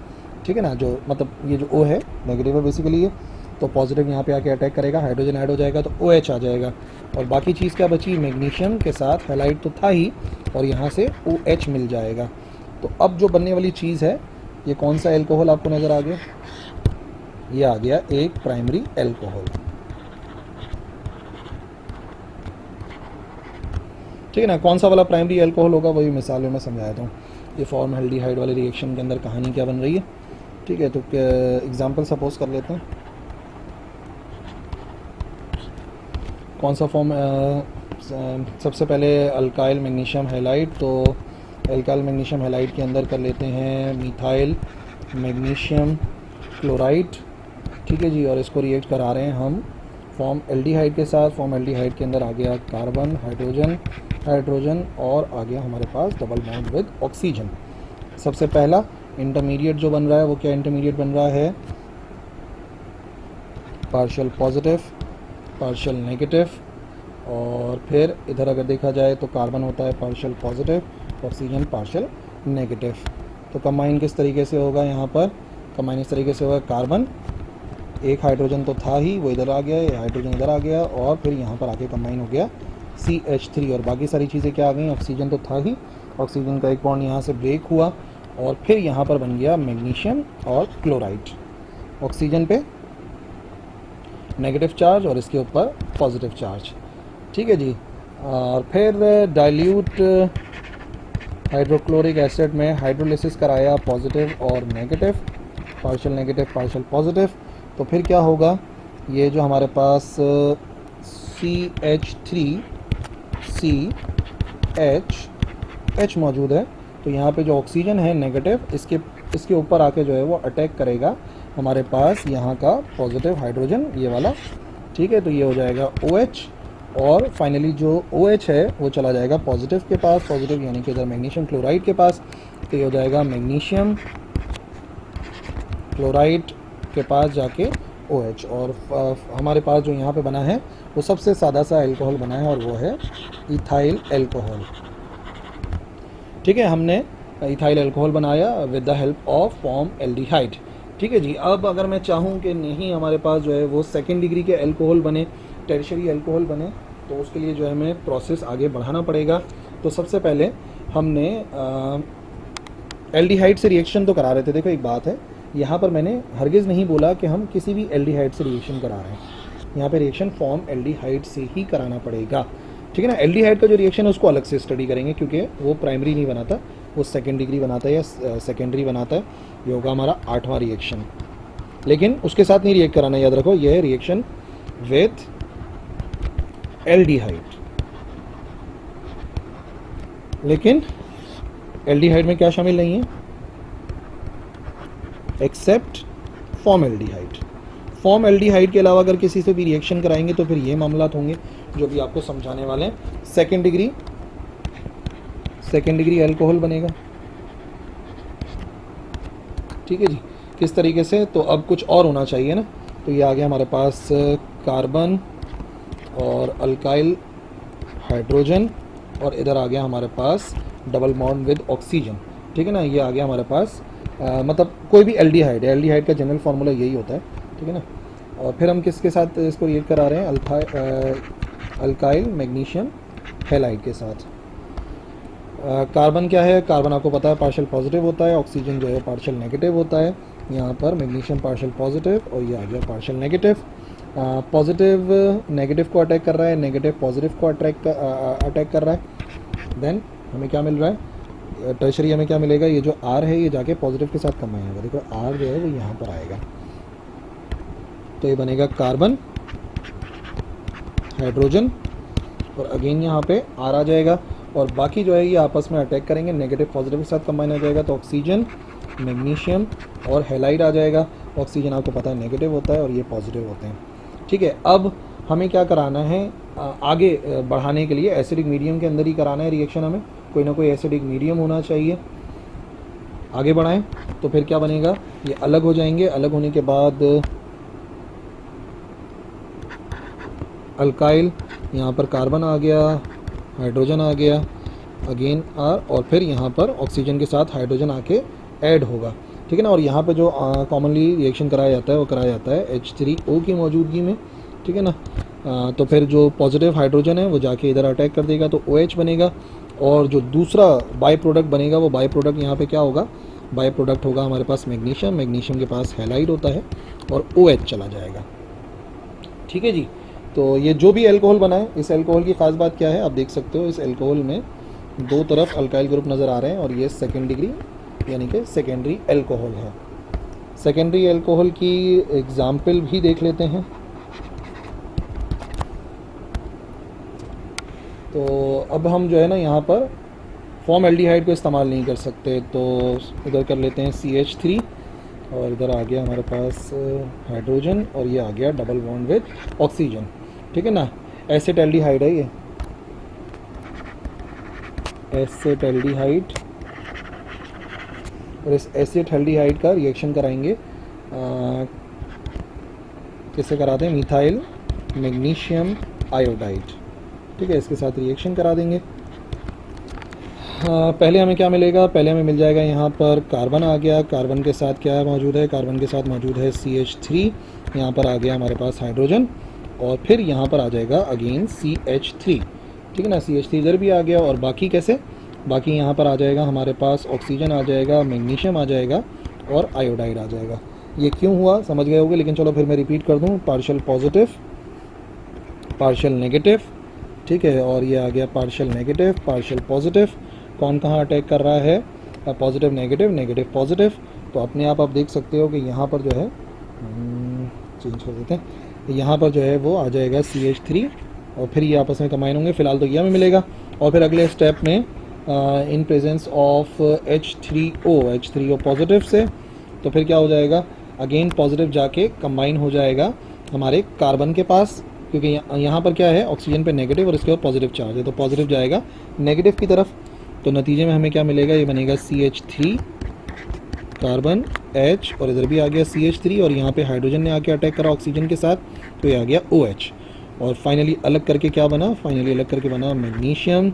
ठीक है ना। जो मतलब ये जो O है नेगेटिव है बेसिकली ये, तो पॉजिटिव यहाँ पे आके अटैक करेगा, हाइड्रोजन ऐड हो जाएगा तो OH आ जाएगा, और बाकी चीज़ क्या बची? मैग्नीशियम के साथ हैलाइड तो था ही, और यहाँ से OH मिल जाएगा। तो अब जो बनने वाली चीज़ है, ये कौन सा एल्कोहल आपको नज़र आ गया? ये आ गया एक प्राइमरी एल्कोहल। ठीक है ना। कौन सा वाला प्राइमरी एल्कोहल होगा वही मिसाल में मैं समझाता हूँ। ये फॉर्मल्डिहाइड वाले रिएक्शन के अंदर कहानी क्या बन रही है। ठीक है, तो एग्जांपल सपोज कर लेते हैं। कौन सा फॉर्म? सबसे पहले अल्काइल मैग्नीशियम हैलाइड, तो अल्काइल मैग्नीशियम हैलाइड के अंदर कर लेते हैं मिथाइल मैग्नीशियम क्लोराइड। ठीक है जी, और इसको रिएक्ट करा रहे हैं हम फॉर्म एल्डिहाइड के साथ। फॉर्म एल्डिहाइड के अंदर आ गया कार्बन, हाइड्रोजन, हाइड्रोजन, और आ गया हमारे पास डबल बॉन्ड विद ऑक्सीजन। सबसे पहला इंटरमीडिएट जो बन रहा है वो क्या इंटरमीडिएट बन रहा है? पार्शियल पॉजिटिव पार्शियल नेगेटिव, और फिर इधर अगर देखा जाए तो कार्बन होता है partial positive, oxygen partial negative. तो कंबाइन किस तरीके से होगा? यहाँ पर कंबाइन इस तरीके से होगा, कार्बन, एक हाइड्रोजन तो था ही वो इधर आ गया, ये हाइड्रोजन इधर आ गया, और फिर यहाँ पर आके कंबाइन हो गया CH3, और बाकी सारी चीज़ें क्या आ गई? ऑक्सीजन तो था ही, ऑक्सीजन का एक बॉन्ड यहाँ से ब्रेक हुआ, और फिर यहाँ पर बन गया मैग्नीशियम और क्लोराइड। ऑक्सीजन पे नेगेटिव चार्ज और इसके ऊपर पॉजिटिव चार्ज। ठीक है जी। और फिर डाइल्यूट हाइड्रोक्लोरिक एसिड में हाइड्रोलिसिस कराया, पॉजिटिव और negative, partial negative partial positive. तो फिर क्या होगा? ये जो हमारे पास CH3CH मौजूद है, तो यहाँ पे जो ऑक्सीजन है नेगेटिव, इसके ऊपर आके जो है वो अटैक करेगा हमारे पास यहाँ का पॉजिटिव हाइड्रोजन, ये वाला। ठीक है, तो ये हो जाएगा OH, और फाइनली जो OH है वो चला जाएगा पॉजिटिव के पास, पॉजिटिव यानी कि इधर मैग्नीशियम क्लोराइड के पास, तो ये हो जाएगा मैग्नीशियम क्लोराइड के पास जाके OH, और हमारे पास जो यहाँ पे बना है वो सबसे सादा सा एल्कोहल बना है, और वो है इथाइल एल्कोहल। ठीक है, हमने इथाइल एल्कोहल बनाया with the help of form aldehyde. ठीक है जी। अब अगर मैं चाहूँ कि नहीं हमारे पास जो है वो सेकेंड डिग्री के एल्कोहल बने, टेरिशरी एल्कोहल बने, तो उसके लिए जो है हमें प्रोसेस आगे बढ़ाना पड़ेगा। तो सबसे पहले हमने एल्डिहाइड से रिएक्शन तो करा रहे थे। देखो एक बात है, यहाँ पर मैंने हरगिज़ नहीं बोला कि हम किसी भी एल्डिहाइड से रिएक्शन करा रहे हैं, यहाँ पे रिएक्शन फॉर्म एल्डिहाइड से ही कराना पड़ेगा। ठीक है ना। एल्डिहाइड का जो रिएक्शन है उसको अलग से स्टडी करेंगे, क्योंकि वो प्राइमरी नहीं बनाता, वो सेकेंड डिग्री बनाता है या सेकेंडरी बनाता है। ये होगा हमारा 8वां रिएक्शन, लेकिन उसके साथ नहीं रिएक्ट कराना, याद रखो। ये है रिएक्शन विथ एल्डिहाइड। लेकिन एल्डिहाइड में क्या शामिल नहीं है? Accept formaldehyde. फॉर्मल्डिहाइड के अलावा अगर किसी से भी रिएक्शन कराएंगे तो फिर ये मामलात होंगे जो भी आपको समझाने वाले हैं। सेकेंड डिग्री अल्कोहल बनेगा। ठीक है जी, किस तरीके से? तो अब कुछ और होना चाहिए ना, तो ये आ गया हमारे पास कार्बन और अल्काइल हाइड्रोजन, और इधर आ गया हमारे पास डबल बॉन्ड विद ऑक्सीजन। ठीक है ना, ये आ गया हमारे पास मतलब कोई भी एल्डिहाइड है, एल्डिहाइड का जनरल फार्मूला यही होता है। ठीक है ना, और फिर हम किसके साथ इसको रिएक्ट करा रहे हैं? अल्काइल मैग्नीशियम हैलाइड के साथ। कार्बन क्या है? कार्बन आपको पता है पार्शियल पॉजिटिव होता है, ऑक्सीजन जो है पार्शियल नेगेटिव होता है। यहाँ पर मैग्नीशियम पार्शियल पॉजिटिव और ये आ गया पार्शियल नेगेटिव। पॉजिटिव नेगेटिव को अटैक कर रहा है, नेगेटिव पॉजिटिव को अटैक कर रहा है। देन हमें क्या मिल रहा है? टर्शरी हमें क्या मिलेगा? ये जो R है ये जाके पॉजिटिव के साथ कंबाइन होगा। देखो R जो है वो यहाँ पर आएगा, तो ये बनेगा कार्बन हाइड्रोजन, और अगेन यहाँ पे R आ जाएगा, और बाकी जो है ये आपस में अटैक करेंगे, नेगेटिव पॉजिटिव के साथ कंबाइन हो जाएगा, तो ऑक्सीजन मैग्नीशियम और हैलाइड आ जाएगा। ऑक्सीजन आपको पता है नेगेटिव होता है और ये पॉजिटिव होते हैं। ठीक है, अब हमें क्या कराना है? आगे बढ़ाने के लिए एसिडिक मीडियम के अंदर ही कराना है रिएक्शन, हमें कोई ना कोई एसिडिक मीडियम होना चाहिए। आगे बढ़ाएं तो फिर क्या बनेगा? ये अलग हो जाएंगे, अलग होने के बाद अल्काइल, यहाँ पर कार्बन आ गया, हाइड्रोजन आ गया, अगेन R, और फिर यहाँ पर ऑक्सीजन के साथ हाइड्रोजन आके ऐड होगा। ठीक है ना, और यहाँ पे जो कॉमनली रिएक्शन कराया जाता है वो कराया जाता है H3O की मौजूदगी में। ठीक है ना, तो फिर जो पॉजिटिव हाइड्रोजन है वो जाके इधर अटैक कर देगा, तो OH बनेगा, और जो दूसरा बाई प्रोडक्ट बनेगा वो बाई प्रोडक्ट यहाँ पे क्या होगा? बाई प्रोडक्ट होगा हमारे पास मैग्नीशियम, मैग्नीशियम के पास हैलाइड होता है, और OH चला जाएगा। ठीक है जी, तो ये जो भी अल्कोहल बना है, इस अल्कोहल की ख़ास बात क्या है? आप देख सकते हो इस अल्कोहल में दो तरफ अल्काइल ग्रुप नज़र आ रहे हैं, और ये सेकेंड डिग्री यानी कि सेकेंडरी अल्कोहल है। सेकेंडरी अल्कोहल की एग्जाम्पल भी देख लेते हैं। तो अब हम जो है ना यहाँ पर फॉर्मल्डिहाइड को इस्तेमाल नहीं कर सकते, तो इधर कर लेते हैं CH3, और इधर आ गया हमारे पास हाइड्रोजन, और ये आ गया डबल बॉन्ड विद ऑक्सीजन। ठीक है ना, एसिटल्डिहाइड है ये, एसिटल्डिहाइड, और इस एसिटल्डिहाइड का रिएक्शन कराएंगे किससे कराते हैं? Methyl magnesium iodide. ठीक है, इसके साथ रिएक्शन करा देंगे। पहले हमें क्या मिलेगा? पहले हमें मिल जाएगा यहाँ पर कार्बन आ गया, कार्बन के साथ क्या मौजूद है? कार्बन के साथ मौजूद है CH3, यहाँ पर आ गया हमारे पास हाइड्रोजन, और फिर यहाँ पर आ जाएगा अगेन CH3। ठीक है ना, CH3 इधर भी आ गया, और बाकी कैसे? बाकी यहाँ पर आ जाएगा हमारे पास ऑक्सीजन आ जाएगा, मैग्नीशियम आ जाएगा, और आयोडाइड आ जाएगा। ये क्यों हुआ समझ गए होंगे, लेकिन चलो फिर मैं रिपीट कर दूँ। पार्शियल पॉजिटिव, पार्शियल नेगेटिव, ठीक है, और ये आ गया पार्शियल नेगेटिव, पार्शियल पॉजिटिव। कौन कहाँ अटैक कर रहा है? Positive negative, negative positive. तो अपने आप देख सकते हो कि यहाँ पर जो है चेंज कर देते हैं, यहाँ पर जो है वो आ जाएगा CH3, और फिर ये आपस में कंबाइन होंगे। फिलहाल तो ये हमें मिलेगा, और फिर अगले स्टेप में in presence of H3O positive से, तो फिर क्या हो जाएगा? अगेन पॉजिटिव जाके कंबाइन हो जाएगा हमारे कार्बन के पास, क्योंकि यहाँ पर क्या है? ऑक्सीजन पे नेगेटिव और इसके ऊपर पॉजिटिव चार्ज है, तो पॉजिटिव जाएगा नेगेटिव की तरफ। तो नतीजे में हमें क्या मिलेगा? ये बनेगा CH3 कार्बन H, और इधर भी आ गया CH3, और यहाँ पे हाइड्रोजन ने आके अटैक करा ऑक्सीजन के साथ, तो ये आ गया OH। और फाइनली अलग करके क्या बना? फाइनली अलग करके बना मैग्नीशियम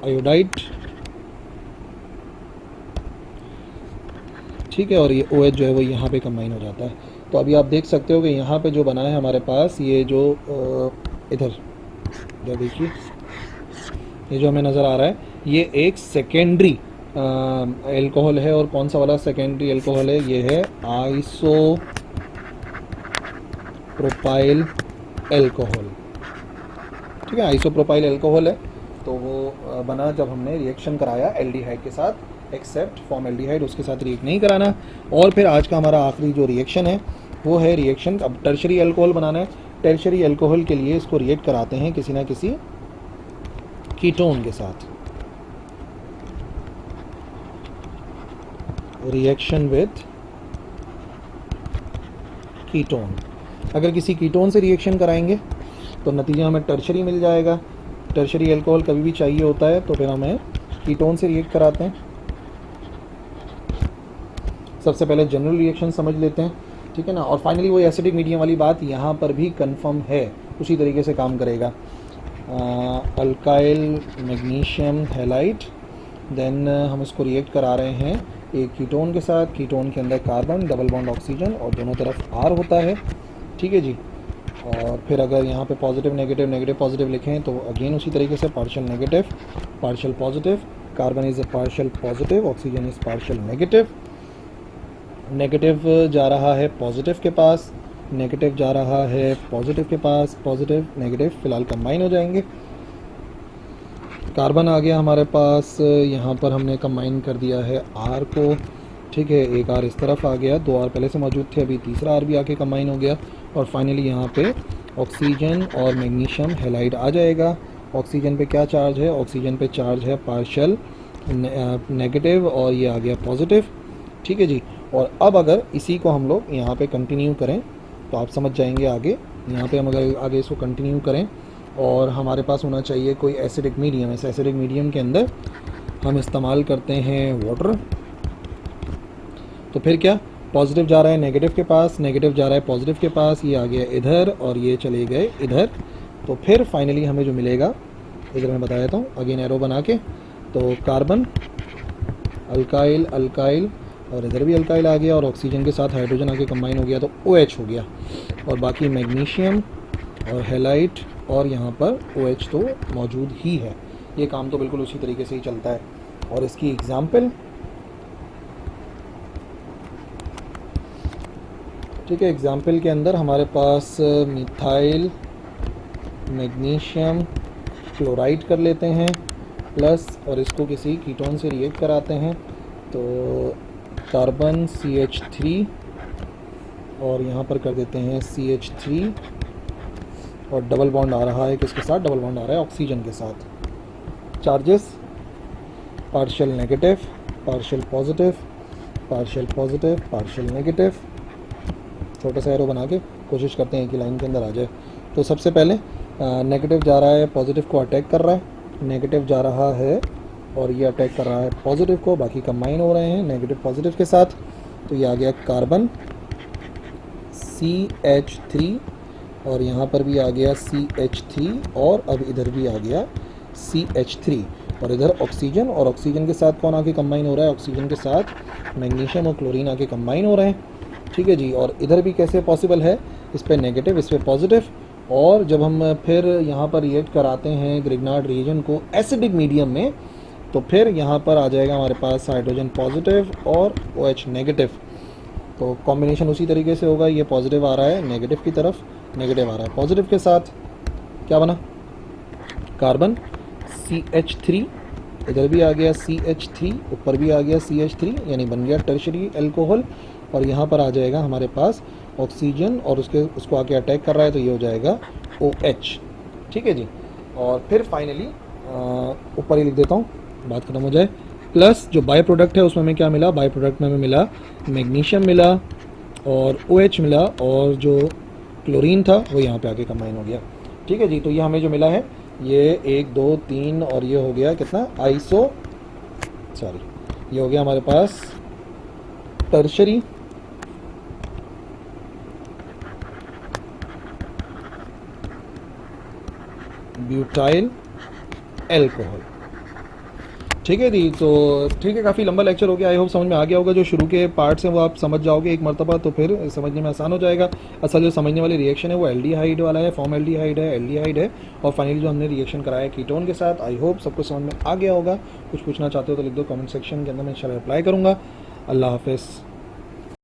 आयोडाइड। ठीक है, और ये OH जो है वो यहाँ पे कंबाइन हो जाता है। तो अभी आप देख सकते हो कि यहाँ पे जो बना है हमारे पास, ये जो इधर देखिए, ये जो हमें नज़र आ रहा है, ये एक सेकेंडरी अल्कोहल है। और कौन सा वाला सेकेंडरी अल्कोहल है? ये है आइसोप्रोपाइल अल्कोहल। ठीक है, आइसोप्रोपाइल अल्कोहल है, तो वो बना जब हमने रिएक्शन कराया एल्डिहाइड के साथ, एक्सेप्ट फॉर्मल्डिहाइड, उसके साथ रिएक्ट नहीं कराना। और फिर आज का हमारा आखिरी जो रिएक्शन है वो है रिएक्शन, अब टर्शरी अल्कोहल बनाना है। टर्शरी अल्कोहल के लिए इसको रिएक्ट कराते हैं किसी ना किसी कीटोन के साथ। रिएक्शन विथ कीटोन, अगर किसी कीटोन से रिएक्शन कराएंगे तो नतीजा हमें टर्शरी मिल जाएगा। टर्शरी अल्कोहल कभी भी चाहिए होता है तो फिर हमें कीटोन से रिएक्ट कराते हैं। सबसे पहले जनरल रिएक्शन समझ लेते हैं, ठीक है ना। और फाइनली वो एसिडिक मीडियम वाली बात यहाँ पर भी कंफर्म है, उसी तरीके से काम करेगा। अल्काइल मैग्नीशियम हैलाइड, देन हम इसको रिएक्ट करा रहे हैं एक कीटोन के साथ। कीटोन के अंदर कार्बन, डबल बॉन्ड ऑक्सीजन और दोनों तरफ R होता है, ठीक है जी। और फिर अगर यहाँ पे पॉजिटिव नेगेटिव नेगेटिव पॉजिटिव लिखें तो अगेन उसी तरीके से partial negative partial positive, carbon is a partial positive, oxygen is partial negative. Negative जा रहा है पॉजिटिव के पास, नेगेटिव जा रहा है पॉजिटिव के पास, पॉजिटिव नेगेटिव फ़िलहाल कंबाइन हो जाएंगे। कार्बन आ गया हमारे पास, यहाँ पर हमने कंबाइन कर दिया है R को, ठीक है। एक R इस तरफ आ गया, 2 R पहले से मौजूद थे, अभी तीसरा R भी आके कंबाइन हो गया। और फाइनली यहाँ पे ऑक्सीजन और मैग्नीशियम हैलाइड आ जाएगा। ऑक्सीजन पे क्या चार्ज है? ऑक्सीजन पे चार्ज है पार्शियल नेगेटिव और ये आ गया पॉजिटिव, ठीक है जी। और अब अगर इसी को हम लोग यहाँ पे कंटिन्यू करें तो आप समझ जाएंगे आगे। यहाँ पे हम अगर आगे इसको कंटिन्यू करें और हमारे पास होना चाहिए कोई एसिडिक मीडियम। इस एसिडिक मीडियम के अंदर हम इस्तेमाल करते हैं वाटर। तो फिर क्या, पॉजिटिव जा रहा है नेगेटिव के पास, नेगेटिव जा रहा है पॉजिटिव के पास, ये आ गया इधर और ये चले गए इधर। तो फिर फाइनली हमें जो मिलेगा, इधर मैं बता देता हूँ अगेन एरो बना के, तो कार्बन अल्काइल अल्काइल और इधर भी अल्काइल आ गया और ऑक्सीजन के साथ हाइड्रोजन आके कंबाइन हो गया तो OH हो गया। और बाकी मैग्नीशियम और हैलाइड और यहाँ पर OH तो मौजूद ही है। ये काम तो बिल्कुल उसी तरीके से ही चलता है। और इसकी एग्जाम्पल, ठीक है, एग्जाम्पल के अंदर हमारे पास मिथाइल मैग्नीशियम क्लोराइड कर लेते हैं प्लस, और इसको किसी कीटोन से रिएक्ट कराते हैं तो कार्बन CH3 और यहाँ पर कर देते हैं CH3 और डबल बॉन्ड आ रहा है किसके साथ? डबल बॉन्ड आ रहा है ऑक्सीजन के साथ। Charges partial negative partial positive partial positive partial negative. छोटा सा एरो बना के कोशिश करते हैं कि लाइन के अंदर आ जाए। तो सबसे पहले नेगेटिव जा रहा है पॉजिटिव को अटैक कर रहा है, नेगेटिव जा रहा है और ये अटैक कर रहा है पॉजिटिव को, बाकी कंबाइन हो रहे हैं नेगेटिव पॉजिटिव के साथ। तो ये आ गया कार्बन CH3 और यहाँ पर भी आ गया CH3 और अब इधर भी आ गया CH3 और इधर ऑक्सीजन, और ऑक्सीजन के साथ कौन आके कंबाइन हो रहा है? ऑक्सीजन के साथ मैग्नीशियम और क्लोरीन आके कंबाइन हो रहे हैं, ठीक है जी। और इधर भी कैसे पॉसिबल है? इस पर नेगेटिव इस पर पॉजिटिव। और जब हम फिर यहाँ पर रिएक्ट कराते हैं ग्रिग्नार्ड रिएजेंट को एसिडिक मीडियम में तो फिर यहाँ पर आ जाएगा हमारे पास हाइड्रोजन पॉजिटिव और OH नेगेटिव। तो कॉम्बिनेशन उसी तरीके से होगा, ये पॉजिटिव आ रहा है नेगेटिव की तरफ, नेगेटिव आ रहा है पॉजिटिव के साथ। क्या बना? कार्बन CH3, इधर भी आ गया CH3, ऊपर भी आ गया CH3, यानी बन गया टर्शरी अल्कोहल। और यहाँ पर आ जाएगा हमारे पास ऑक्सीजन और उसको आके अटैक कर रहा है तो ये हो जाएगा OH, ठीक है जी। और फिर फाइनली ऊपर ही लिख देता हूँ, बात खत्म हो जाए। प्लस जो बाय प्रोडक्ट है उसमें हमें क्या मिला? बाय प्रोडक्ट में हमें मिला मैग्नीशियम मिला और OH मिला और जो क्लोरीन था वो यहाँ पे आके कंबाइन हो गया, ठीक है जी। तो ये हमें जो मिला है ये 1 2 3 और ये हो गया कितना? ये हो गया हमारे पास टर्शरी ब्यूटाइल अल्कोहल, ठीक है जी। तो ठीक है, काफ़ी लंबा लेक्चर हो गया, आई होप समझ में आ गया होगा। जो शुरू के पार्ट्स हैं वो आप समझ जाओगे एक मरतबा तो फिर समझने में आसान हो जाएगा। असल जो समझने वाली रिएक्शन है वो एल्डिहाइड वाला है, फॉर्म एल्डिहाइड है। और फाइनली जो हमने रिएक्शन कराया है कीटोन के साथ, आई होप सबको समझ में आ गया होगा। कुछ पूछना चाहते हो तो लिख दो कमेंट सेक्शन के अंदर, मैं इंशाल्लाह रिप्लाई करूँगा। अल्लाह हाफिज़।